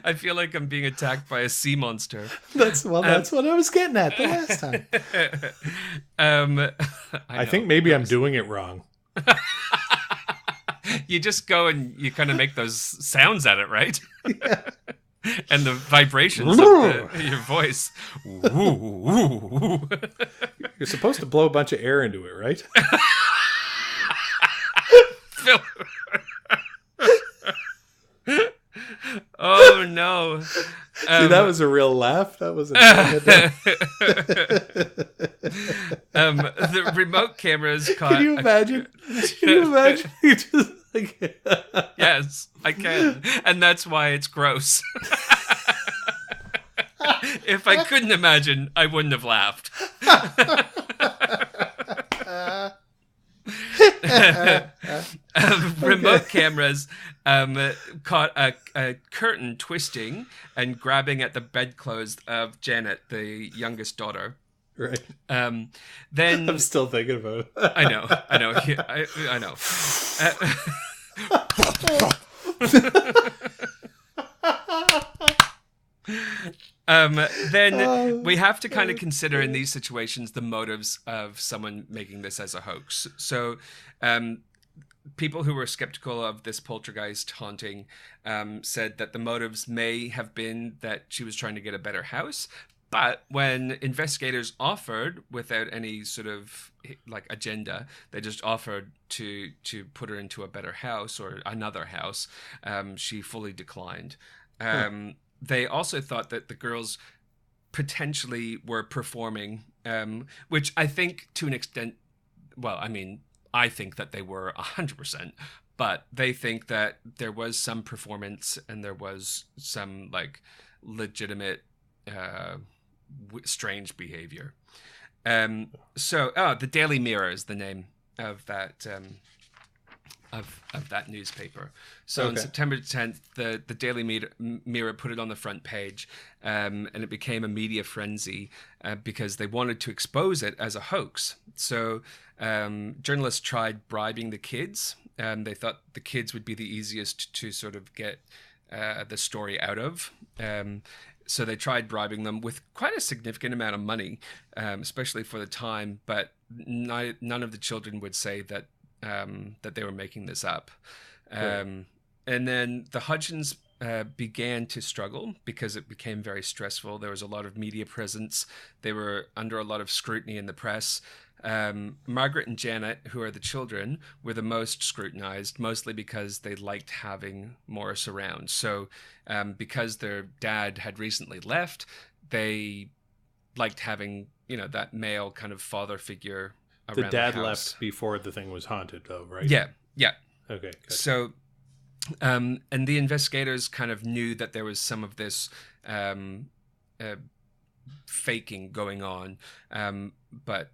I feel like I'm being attacked by a sea monster. That's what I was getting at the last time. I think maybe I'm doing it wrong. You just go and you kind of make those sounds at it, right? Yeah. And the vibrations of your voice. You're supposed to blow a bunch of air into it, right? Oh no! See, that was a real laugh. That was the remote cameras caught. Can you imagine? Can you imagine? You just like... Yes, I can, and that's why it's gross. If I couldn't imagine, I wouldn't have laughed. Remote cameras caught a curtain twisting and grabbing at the bedclothes of Janet, the youngest daughter. Right. Then I'm still thinking about it. I know. I know. Then we have to kind of consider in these situations the motives of someone making this as a hoax. So people who were skeptical of this poltergeist haunting said that the motives may have been that she was trying to get a better house. But when investigators offered, without any sort of like agenda, they just offered to put her into a better house or another house, she fully declined. They also thought that the girls potentially were performing, which I think to an extent, well, I mean, I think that they were 100%, but they think that there was some performance and there was some like legitimate strange behavior. So the Daily Mirror is the name of that of that newspaper. So on Okay. September 10th, the Daily Mirror put it on the front page, and it became a media frenzy because they wanted to expose it as a hoax. So journalists tried bribing the kids. They thought the kids would be the easiest to sort of get the story out of. So they tried bribing them with quite a significant amount of money, especially for the time. But none of the children would say that that they were making this up. And then the Hudgens began to struggle because it became very stressful. There was a lot of media presence. They were under a lot of scrutiny in the press. Margaret and Janet, who are the children, were the most scrutinized, mostly because they liked having Morris around. So because their dad had recently left, they liked having, that male kind of father figure around The dad house. left before the thing was haunted, though, right? Yeah. Okay. Gotcha. So, and the investigators kind of knew that there was some of this faking going on, but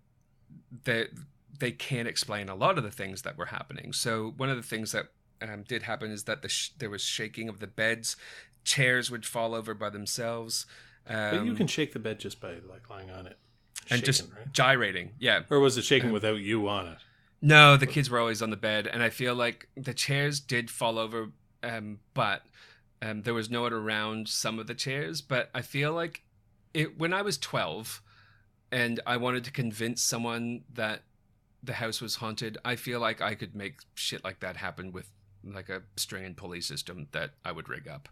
they can't explain a lot of the things that were happening. So one of the things that did happen is that there was shaking of the beds. Chairs would fall over by themselves. But you can shake the bed just by lying on it. And Shaking, just right? gyrating. Yeah. Or was it shaking without you on it? No, the kids were always on the bed, and I feel like the chairs did fall over, but there was no one around some of the chairs. But I feel like when I was 12 and I wanted to convince someone that the house was haunted, I feel like I could make shit like that happen with like a string and pulley system that I would rig up.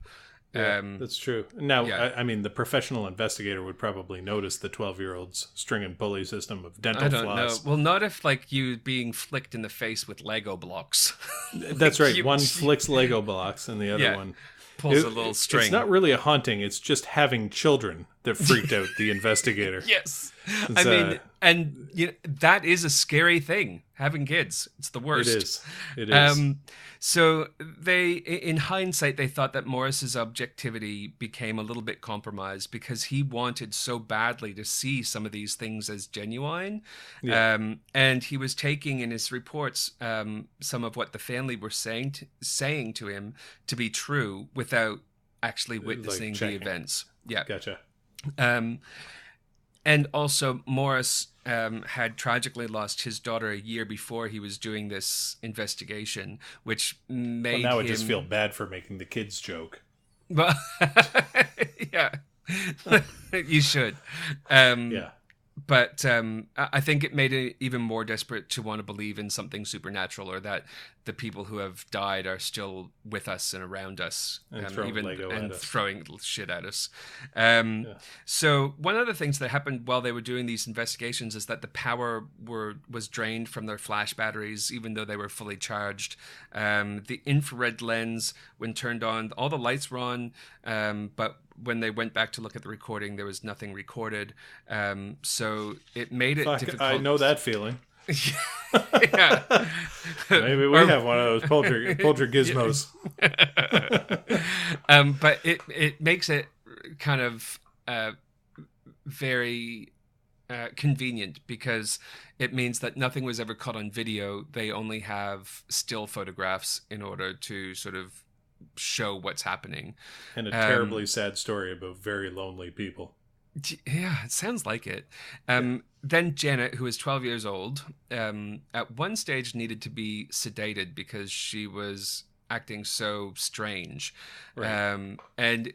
Yeah, that's true. Now, yeah. I mean, the professional investigator would probably notice the 12-year-old's string and pulley system of dental I don't floss. know. Well, not if like you being flicked in the face with Lego blocks. That's right. One flicks Lego blocks and the other one pulls a little string. It's not really a haunting. It's just having children that freaked out the investigator. Yes. I mean, and that is a scary thing, having kids. It's the worst. It is. So in hindsight, they thought that Morris's objectivity became a little bit compromised because he wanted so badly to see some of these things as genuine. Yeah. And he was taking in his reports some of what the family were saying to him to be true without actually witnessing the events. Yeah. Gotcha. And also, Morris had tragically lost his daughter a year before he was doing this investigation, which made now him... I just feel bad for making the kids joke. Well, yeah, you should. Yeah. But I think it made it even more desperate to want to believe in something supernatural, or that the people who have died are still with us and around us, and throwing shit at us. So one of the things that happened while they were doing these investigations is that the power was drained from their flash batteries, even though they were fully charged. The infrared lens, when turned on, all the lights were on, but when they went back to look at the recording, there was nothing recorded. So it made it difficult. I know that feeling. Yeah. Maybe we have one of those poltergizmos. But it makes it kind of very convenient, because it means that nothing was ever caught on video. They only have still photographs in order to sort of show what's happening. And a terribly sad story about very lonely people. Yeah, it sounds like it. Then Janet, who was 12 years old, at one stage needed to be sedated because she was acting so strange. Right. And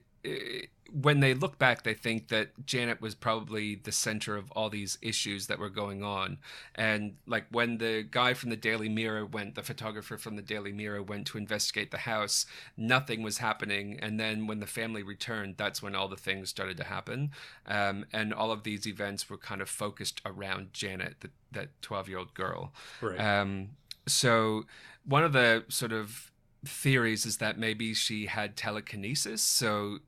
when they look back, they think that Janet was probably the center of all these issues that were going on. And like when the guy from the Daily Mirror the photographer from the Daily Mirror went to investigate the house, nothing was happening. And then when the family returned, that's when all the things started to happen. And all of these events were kind of focused around Janet, that 12-year-old girl. Right. So one of the sort of theories is that maybe she had telekinesis, so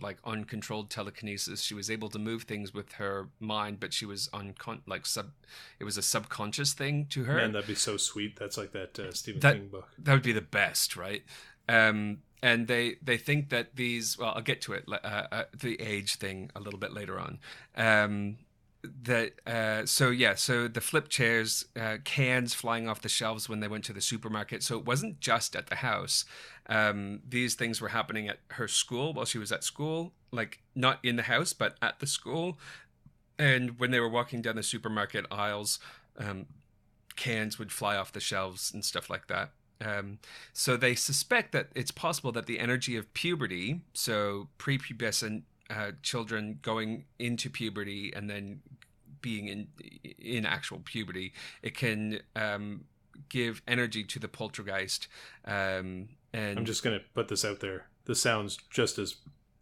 like uncontrolled telekinesis. She was able to move things with her mind, but she was it was a subconscious thing to her. Man, that'd be so sweet. That's like that Stephen King book. That would be the best, right? And they think that these, well, I'll get to it, the age thing a little bit later on. so the flip chairs, cans flying off the shelves when they went to the supermarket. So it wasn't just at the house. These things were happening at her school while she was at school, like not in the house, but at the school. And when they were walking down the supermarket aisles, cans would fly off the shelves and stuff like that. So they suspect that it's possible that the energy of puberty, so prepubescent children going into puberty and then being in actual puberty, it can give energy to the poltergeist. And I'm just gonna put this out there. This sounds just as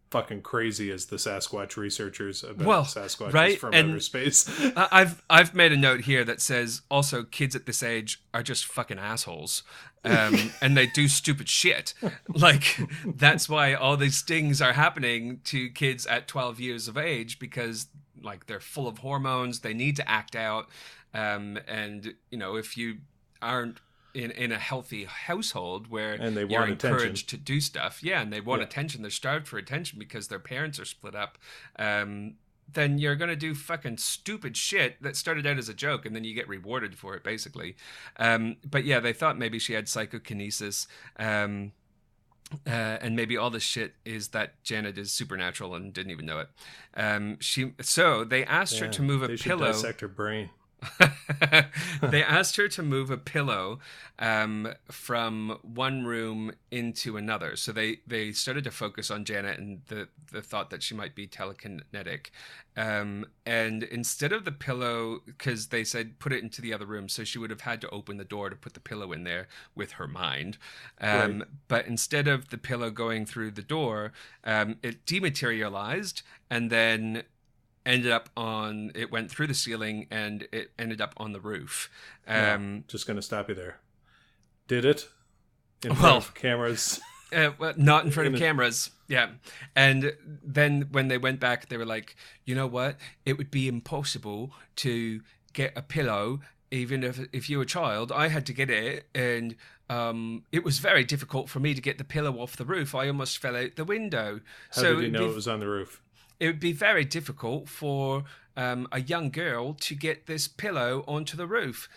fucking crazy as the Sasquatch researchers about Sasquatches right? from And outer space. I've made a note here that says also kids at this age are just fucking assholes, and they do stupid shit. Like that's why all these things are happening to kids at 12 years of age, because like they're full of hormones, they need to act out, and you know, if you aren't in a healthy household where and they you're want encouraged attention to do stuff, and they want attention, they're starved for attention because their parents are split up, then you're going to do fucking stupid shit that started out as a joke and then you get rewarded for it, basically. But yeah, they thought maybe she had psychokinesis, and maybe all this shit is that Janet is supernatural and didn't even know it. So they asked her to move a they should pillow. dissect her brain. They asked her to move a pillow from one room into another. So they started to focus on Janet and the thought that she might be telekinetic. And instead of the pillow, because they said put it into the other room, so she would have had to open the door to put the pillow in there with her mind. Right. But instead of the pillow going through the door, it dematerialized and then it went through the ceiling and it ended up on the roof. Just going to stop you there. Did it? In front of cameras? Well, not in front of cameras. Yeah. And then when they went back, they were like, you know what? It would be impossible to get a pillow, even if you were a child. I had to get it, and it was very difficult for me to get the pillow off the roof. I almost fell out the window. How did you know it was on the roof? It would be very difficult for a young girl to get this pillow onto the roof.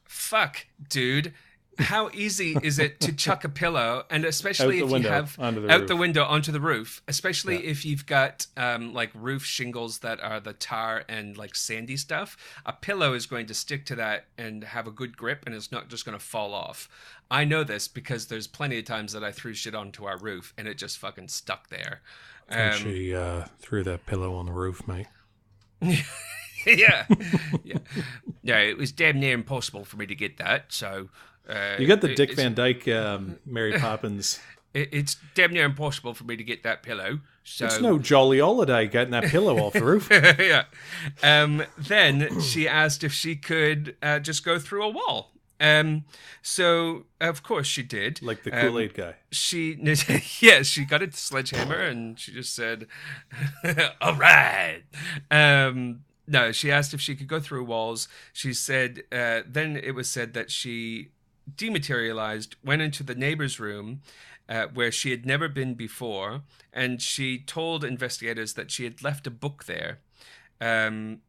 Fuck, dude. How easy is it to chuck a pillow, and especially if you have out the window onto the roof, especially if you've got like roof shingles that are the tar and like sandy stuff. A pillow is going to stick to that and have a good grip, and it's not just going to fall off. I know this because there's plenty of times that I threw shit onto our roof and it just fucking stuck there. She threw that pillow on the roof, mate. yeah. No, it was damn near impossible for me to get that. So you got the Dick Van Dyke, Mary Poppins. It's damn near impossible for me to get that pillow. So it's no jolly holiday getting that pillow off the roof. Yeah. Then she asked if she could just go through a wall. So of course she did. Like the Kool-Aid guy. She got a sledgehammer and she just said, all right. No, she asked if she could go through walls. She said, then it was said that she dematerialized, went into the neighbor's room, where she had never been before, and she told investigators that she had left a book there. And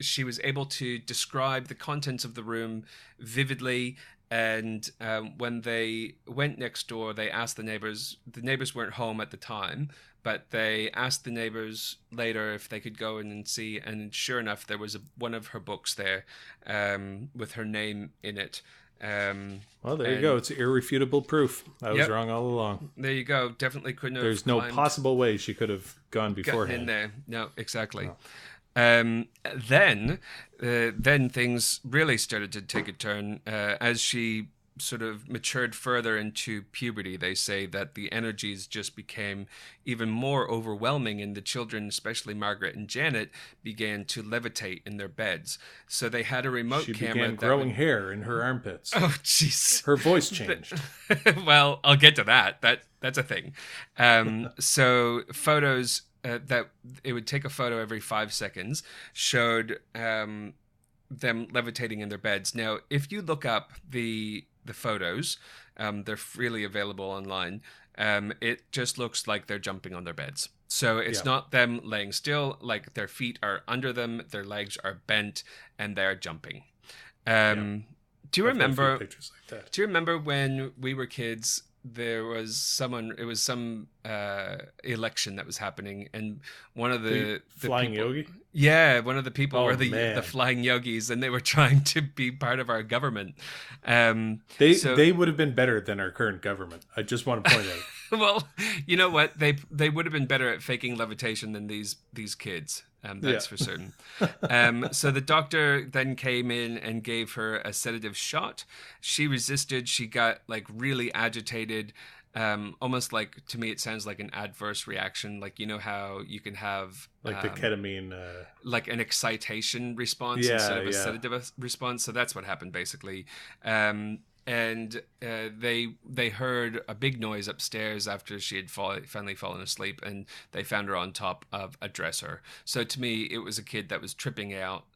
she was able to describe the contents of the room vividly. And when they went next door, they asked the neighbors. The neighbors weren't home at the time, but they asked the neighbors later if they could go in and see. And sure enough, there was one of her books there with her name in it. Well, there you go. It's irrefutable proof. I was wrong all along. There you go. Definitely couldn't have. There's no possible way she could have gone beforehand. In there. No, exactly. No. Then things really started to take a turn as she sort of matured further into puberty. They say that the energies just became even more overwhelming, and the children, especially Margaret and Janet, began to levitate in their beds. So they had a remote camera. She began growing hair in her armpits. Oh, jeez. Her voice changed. Well, I'll get to that. That's a thing. So photos that it would take a photo every 5 seconds showed them levitating in their beds. Now, if you look up the photos, they're freely available online. It just looks like they're jumping on their beds. So it's Yeah. not them laying still, like their feet are under them, their legs are bent, and they're jumping. Yeah. Do you I've got a few remember? pictures like that. Do you remember when we were kids? There was it was some election that was happening, and one of the Flying people, Yogi? yeah, one of the people were the man. flying yogis, and they were trying to be part of our government. They would have been better than our current government. I just want to point out. Well, you know what? They would have been better at faking levitation than these kids. That's for certain. So the doctor then came in and gave her a sedative shot. She resisted. She got like really agitated. Almost like, to me, it sounds like an adverse reaction. Like, you know how you can have Like the ketamine. like an excitation response instead of a sedative response. So that's what happened basically. They heard a big noise upstairs after she had finally fallen asleep, and they found her on top of a dresser. So to me, it was a kid that was tripping out.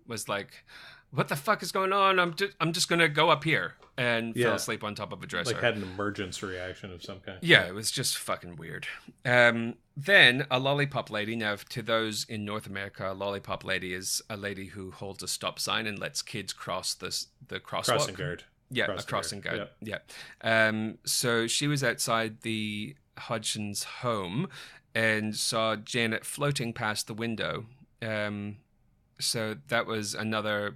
Was like, what the fuck is going on? I'm just gonna go up here, and fell asleep on top of a dresser. Like had an emergence reaction of some kind. Yeah, it was just fucking weird. Then a lollipop lady. Now, to those in North America, a lollipop lady is a lady who holds a stop sign and lets kids cross the crosswalk. Crossing guard. Yeah, a crossing guard. Yeah. So she was outside the Hodgson's home and saw Janet floating past the window. So that was another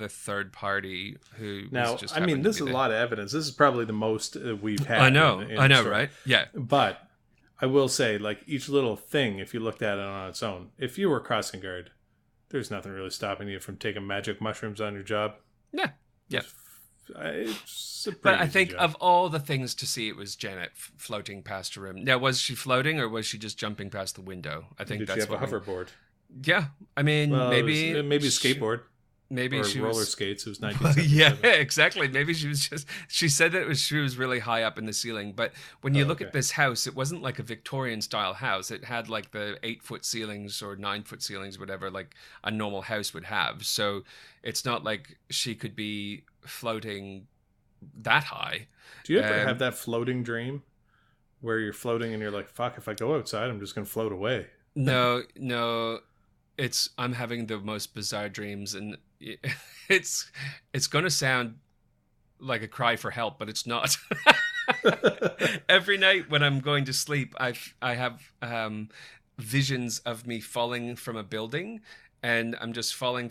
third party who now, was just I mean, this is a lot of evidence. This is probably the most we've had. I know, story. Right? Yeah. But I will say, like, each little thing, if you looked at it on its own, if you were crossing guard, there's nothing really stopping you from taking magic mushrooms on your job. Yeah. Yeah. But I think of all the things to see, it was Janet floating past her room. Now, was she floating or was she just jumping past the window? I think Did that's she have a hoverboard? Yeah, I mean, maybe a skateboard. Maybe she roller was skates. It was 1977. Yeah, exactly. Maybe she was just. She said that she was really high up in the ceiling. But when you look at this house, it wasn't like a Victorian style house. It had like the 8-foot ceilings or 9-foot ceilings, whatever, like a normal house would have. So it's not like she could be floating that high. Do you ever have that floating dream where you're floating and you're like, "Fuck! If I go outside, I'm just gonna float away." No. I'm having the most bizarre dreams, and it's going to sound like a cry for help, but it's not. Every night when I'm going to sleep, I have visions of me falling from a building, and I'm just falling,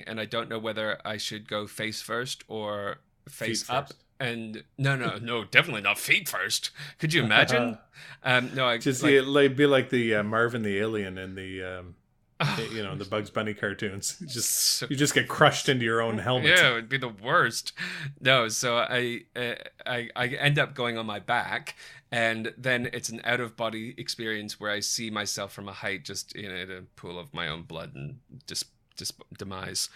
and I don't know whether I should go face first or face up. First. And no, definitely not feet first. Could you imagine? No, I just it'd be like the Marvin the alien in the the Bugs Bunny cartoons. You just get crushed into your own helmet. Yeah, it would be the worst. No, so I end up going on my back, and then it's an out of body experience where I see myself from a height, just in a pool of my own blood and demise.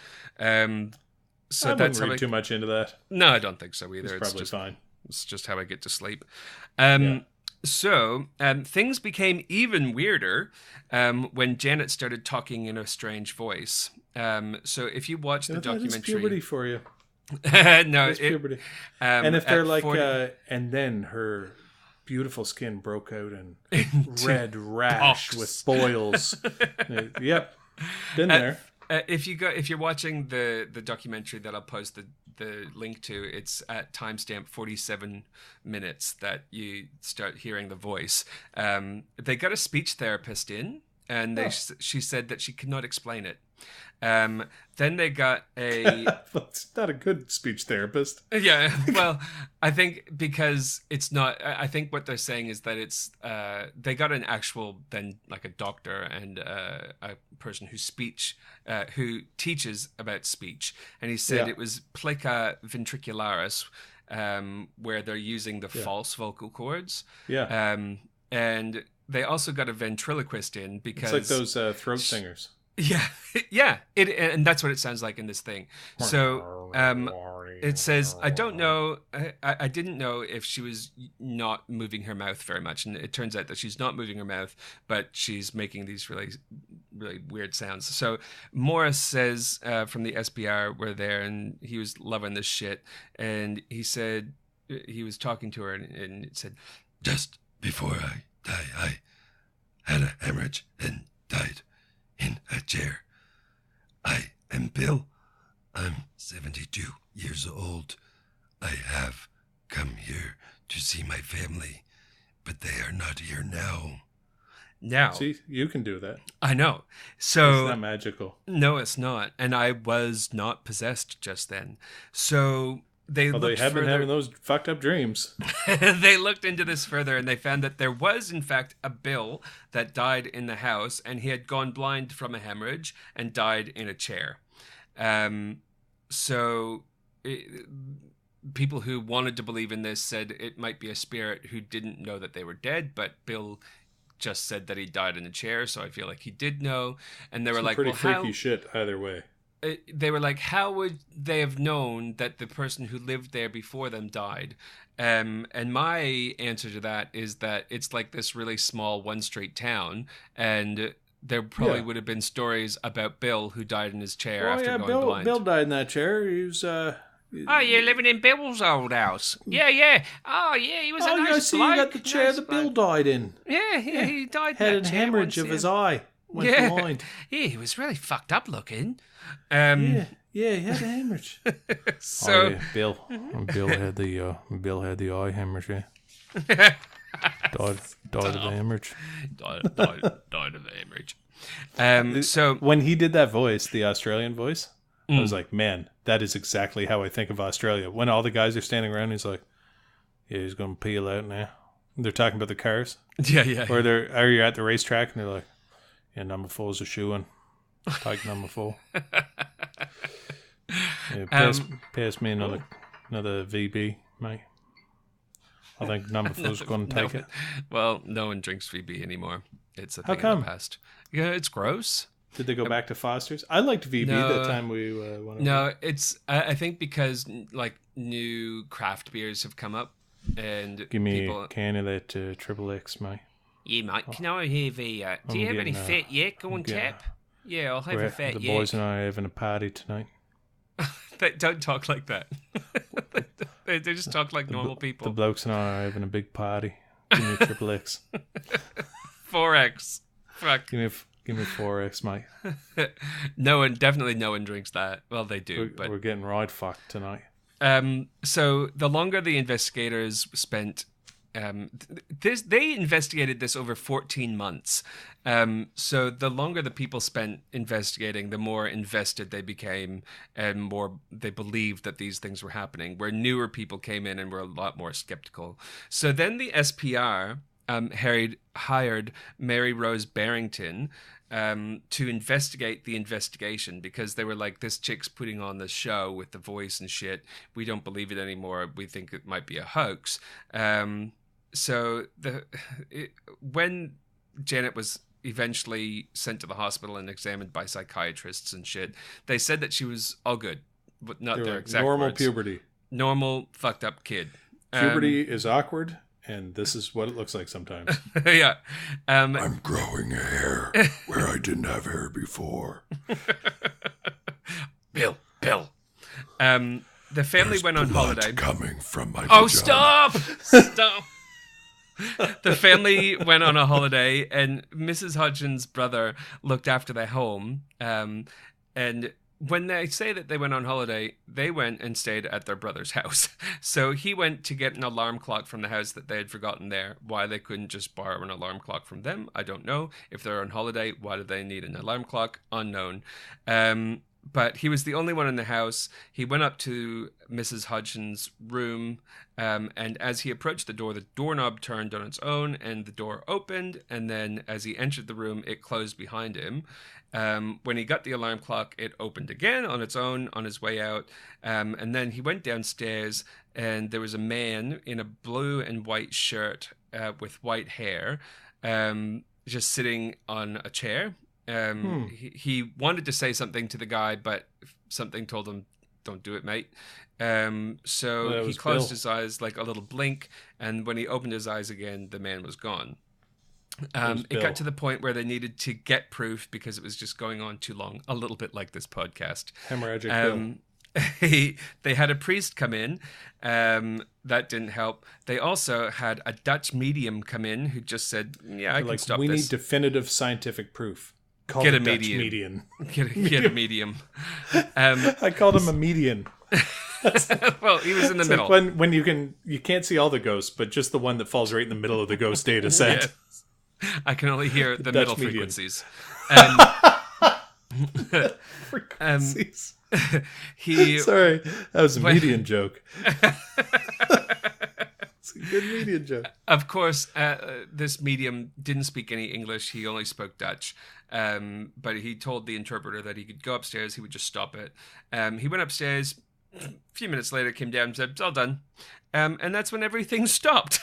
So I that's wouldn't read too much into that. No, I don't think so either. It's probably fine. It's just how I get to sleep. So things became even weirder when Janet started talking in a strange voice. So if you watch the documentary, that's puberty for you. No, it's puberty. And if they're like, and then her beautiful skin broke out in red rash with boils. Yep, been there. If you're watching the documentary that I'll post the link to, it's at timestamp 47 minutes that you start hearing the voice. They got a speech therapist in, and she said that she could not explain it. Then they got a... Well, it's not a good speech therapist. Yeah, well, I think because it's not... I think what they're saying is that it's... they got an actual, then, like a doctor and a person who teaches about speech. And he said it was plica ventricularis, where they're using the false vocal cords. Yeah. And they also got a ventriloquist in because... It's like those throat singers. Yeah, and that's what it sounds like in this thing. So it says, I don't know, I didn't know if she was not moving her mouth very much, and it turns out that she's not moving her mouth, but she's making these really, really weird sounds. So Morris says from the SPR were there, and he was loving this shit, and he said, he was talking to her, and it said, just before I die, had a hemorrhage and died in a chair. I am Bill. I'm 72 years old. I have come here to see my family, but they are not here now. Now, See, you can do that. I know. So It's not magical. no, it's not. And I was not possessed just then. So they Although you looked have been further. having those fucked up dreams. They looked into this further and they found that there was, in fact, a Bill that died in the house, and he had gone blind from a hemorrhage and died in a chair. People who wanted to believe in this said it might be a spirit who didn't know that they were dead, but Bill just said that he died in a chair, so I feel like he did know. And they were like, pretty well, freaky shit either way. they were like, how would they have known that the person who lived there before them died? And my answer to that is that it's like this really small one-street town, and there probably would have been stories about Bill who died in his chair after going blind. Bill died in that chair. He was Oh, you're living in Bill's old house. Yeah. Oh, yeah, he was a nice I see bloke. you got the chair that Bill died in. Yeah, he died in Had that a chair hemorrhage once, of his eye. Went blind. Yeah, he was really fucked up looking. Yeah, he had a hemorrhage. So, Bill had the eye hemorrhage. Yeah. died of the hemorrhage. died of the hemorrhage. So when he did that voice, the Australian voice, I was like, man, that is exactly how I think of Australia. When all the guys are standing around, he's like, yeah, he's going to peel out now. They're talking about the cars. Yeah. Or are you at the racetrack and they're like, yeah, number 4's a shoe-in. Take number 4. Yeah, pass me another VB, mate. I think number 4's going to take it. Well, no one drinks VB anymore. It's a How thing come? of the past. Yeah, it's gross. Did they go back to Foster's? I liked VB that time we went. No, it's I think because like new craft beers have come up, and Give me people... a can of that Triple X, mate. Yeah, mate. Can I have a? Do you have any fat yet? Go and tap. Yeah, I'll have a fat The yak. boys and I are having a party tonight. They don't talk like that. they just talk like normal The people. blokes and I are having a big party. Give me a Triple X. 4X. Fuck. Give me 4X, mate. No one drinks that. Well, they do, but we're getting right fucked tonight. So the longer the investigators spent, they investigated this over 14 months. So the longer the people spent investigating, the more invested they became, and more they believed that these things were happening. Where newer people came in and were a lot more skeptical. So then the SPR hired Mary Rose Barrington to investigate the investigation, because they were like, this chick's putting on the show with the voice and shit. We don't believe it anymore. We think it might be a hoax. So when Janet was eventually sent to the hospital and examined by psychiatrists and shit, they said that she was all good, but not their exact normal words. puberty. Normal fucked up kid. Puberty is awkward, and this is what it looks like sometimes. Yeah. I'm growing hair where I didn't have hair before. Bill. The family There's went on blood holiday. coming from my Oh, vagina. stop! The family went on a holiday, and Mrs. Hodgson's brother looked after their home. And when they say that they went on holiday, they went and stayed at their brother's house. So he went to get an alarm clock from the house that they had forgotten there. Why they couldn't just borrow an alarm clock from them, I don't know. If they're on holiday, why do they need an alarm clock? Unknown. But he was the only one in the house. He went up to Mrs. Hodgson's room, and as he approached the doorknob turned on its own, and the door opened, and then as he entered the room, it closed behind him. When he got the alarm clock, it opened again on its own on his way out, and then he went downstairs, and there was a man in a blue and white shirt with white hair, just sitting on a chair. He wanted to say something to the guy, but something told him, don't do it, mate. So he closed his eyes like a little blink, and when he opened his eyes again, the man was gone. It got to the point where they needed to get proof because it was just going on too long, a little bit like this podcast. Hemorrhagic Bill. they had a priest come in. That didn't help. They also had a Dutch medium come in who just said, "Yeah, I can stop we this. We need definitive scientific proof. Call Get the a Dutch medium. median. Get a medium." I called him a median. Well, he was in the It's middle. like when you can't see all the ghosts, but just the one that falls right in the middle of the ghost data set. Yes. I can only hear the Dutch middle medium. frequencies. Frequencies. He Sorry, that was a median joke. It's a good median joke. Of course, this medium didn't speak any English. He only spoke Dutch. But he told the interpreter that he could go upstairs. He would just stop it. He went upstairs. A few minutes later, came down and said, "It's all done." And that's when everything stopped.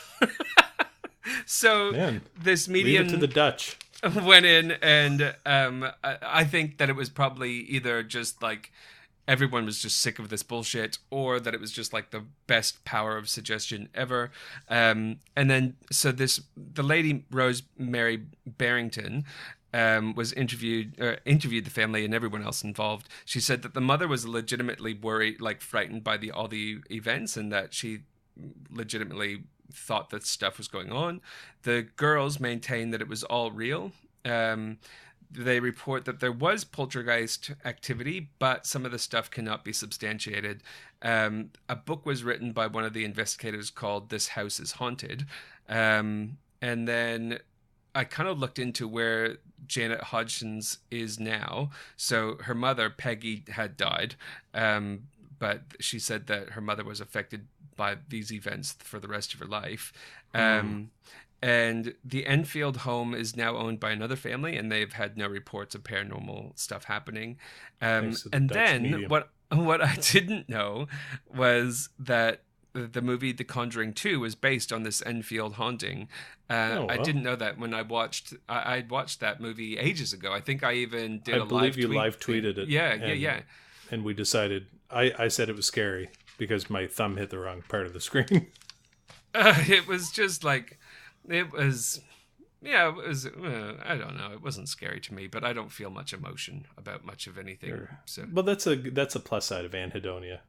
So Man, this leave medium it to the Dutch. went in, and I think that it was probably either just like everyone was just sick of this bullshit, or that it was just like the best power of suggestion ever. And then so the lady Rosemary Barrington was interviewed the family and everyone else involved. She said that the mother was legitimately worried, like frightened by all the events, and that she legitimately thought that stuff was going on. The girls maintained that it was all real. They report that there was poltergeist activity, but some of the stuff cannot be substantiated. A book was written by one of the investigators called "This House is Haunted." And then I kind of looked into where Janet Hodgson's is now. So her mother, Peggy, had died, but she said that her mother was affected by these events for the rest of her life. And the Enfield home is now owned by another family, and they've had no reports of paranormal stuff happening. And then medium. what I didn't know was that the movie The Conjuring 2 was based on this Enfield haunting. I didn't know that when I watched that movie ages ago. I think I even did I believe you live tweeted it. Yeah. And we decided, I said it was scary because my thumb hit the wrong part of the screen. It was just like, it was, I don't know. It wasn't scary to me, but I don't feel much emotion about much of anything. Sure. So, Well, that's a plus side of anhedonia.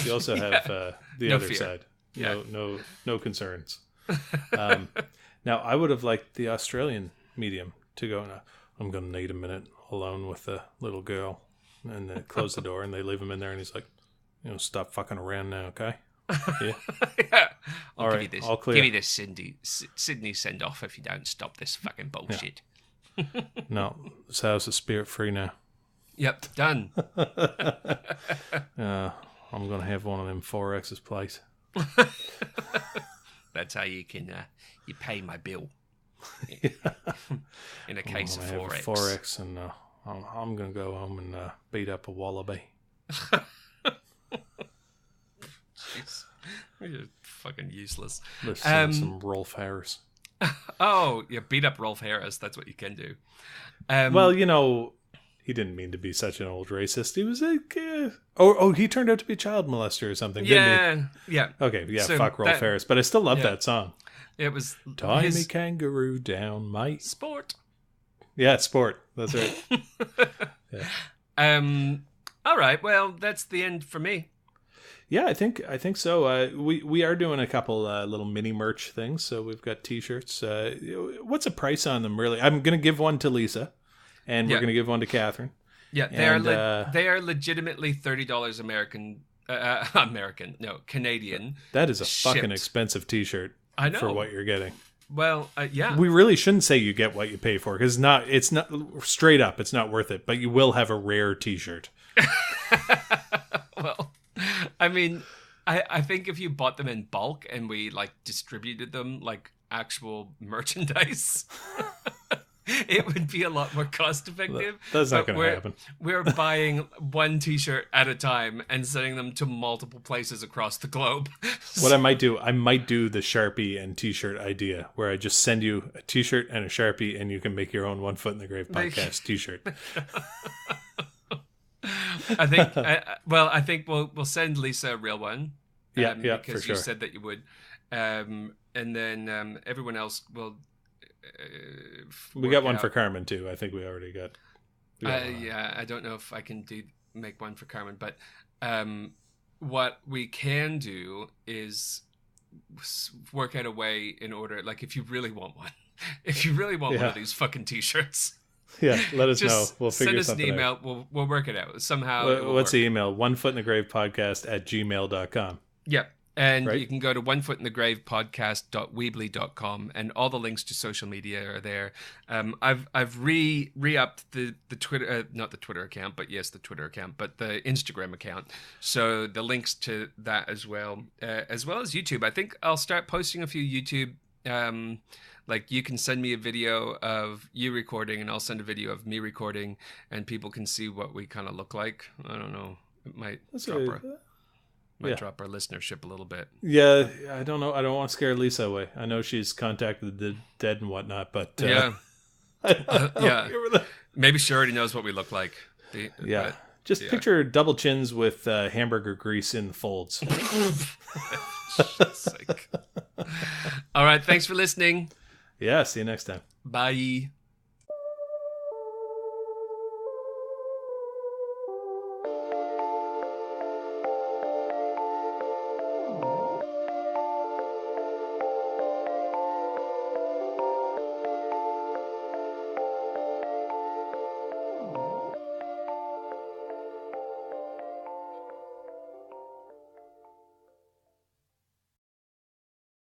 You also have the No other fear. side. Yeah. No concerns. Now, I would have liked the Australian medium to go, "No, I'm going to need a minute alone with the little girl." And they close the door and they leave him in there, and he's like, "Stop fucking around now, okay?" Yeah. yeah. All right, all clear. Give me this Sydney send off if you don't stop this fucking bullshit. No, this house is spirit free now. Yep, done. I'm going to have one of them 4X's place. That's how you can you pay my bill. In a case of I'm gonna have 4X. a 4X, and I'm going to go home and beat up a wallaby. Jeez. You're fucking useless. Listen to some Rolf Harris. Oh, yeah, beat up Rolf Harris. That's what you can do. Well, he didn't mean to be such an old racist. He was like, he turned out to be a child molester or something, didn't he? Yeah. Okay, yeah, So fuck Rolf Harris. But I still love that song. It was Tie me his kangaroo down, mate. sport. Yeah, sport. That's right. All right. Well, that's the end for me. Yeah, I think so. We are doing a couple little mini merch things. So we've got T-shirts. What's the price on them, really? I'm going to give one to Lisa, and we're going to give one to Catherine. Yeah, they are legitimately $30 Canadian. That is a fucking shipped. expensive T-shirt. I know. For what you're getting. Well, yeah. We really shouldn't say you get what you pay for, because it's not straight up. It's not worth it. But you will have a rare T-shirt. Well, I mean, I think if you bought them in bulk and we distributed them like actual merchandise, it would be a lot more cost effective. That's not going to happen. We're buying one T-shirt at a time and sending them to multiple places across the globe. What I might do the Sharpie and T-shirt idea, where I just send you a T-shirt and a Sharpie, and you can make your own One Foot in the Grave podcast T-shirt. I think we'll send Lisa a real one. Yeah, because for sure. you said that you would, and then everyone else will. We got one for Carmen too. I think we already got. Yeah, I don't know if I can make one for Carmen, but what we can do is work out a way in order, like if you really want one, if you really want one of these fucking t-shirts, yeah, let us know. We'll figure send us something an email. out. We'll work it out somehow. What's the email? onefootinthegravepodcast@gmail.com. Yep. And Right? you can go to onefootinthegravepodcast.weebly.com, and all the links to social media are there. I've re-upped the Twitter, not the Twitter account, but yes, the Twitter account, but the Instagram account. So the links to that as well as YouTube. I think I'll start posting a few YouTube. Like you can send me a video of you recording, and I'll send a video of me recording, and people can see what we kind of look like. I don't know. It might drop our listenership a little bit. Yeah, I don't know. I don't want to scare Lisa away. I know she's contacted the dead and whatnot, but yeah. Maybe she already knows what we look like. Just picture double chins with hamburger grease in the folds. All right, thanks for listening. Yeah, see you next time. Bye.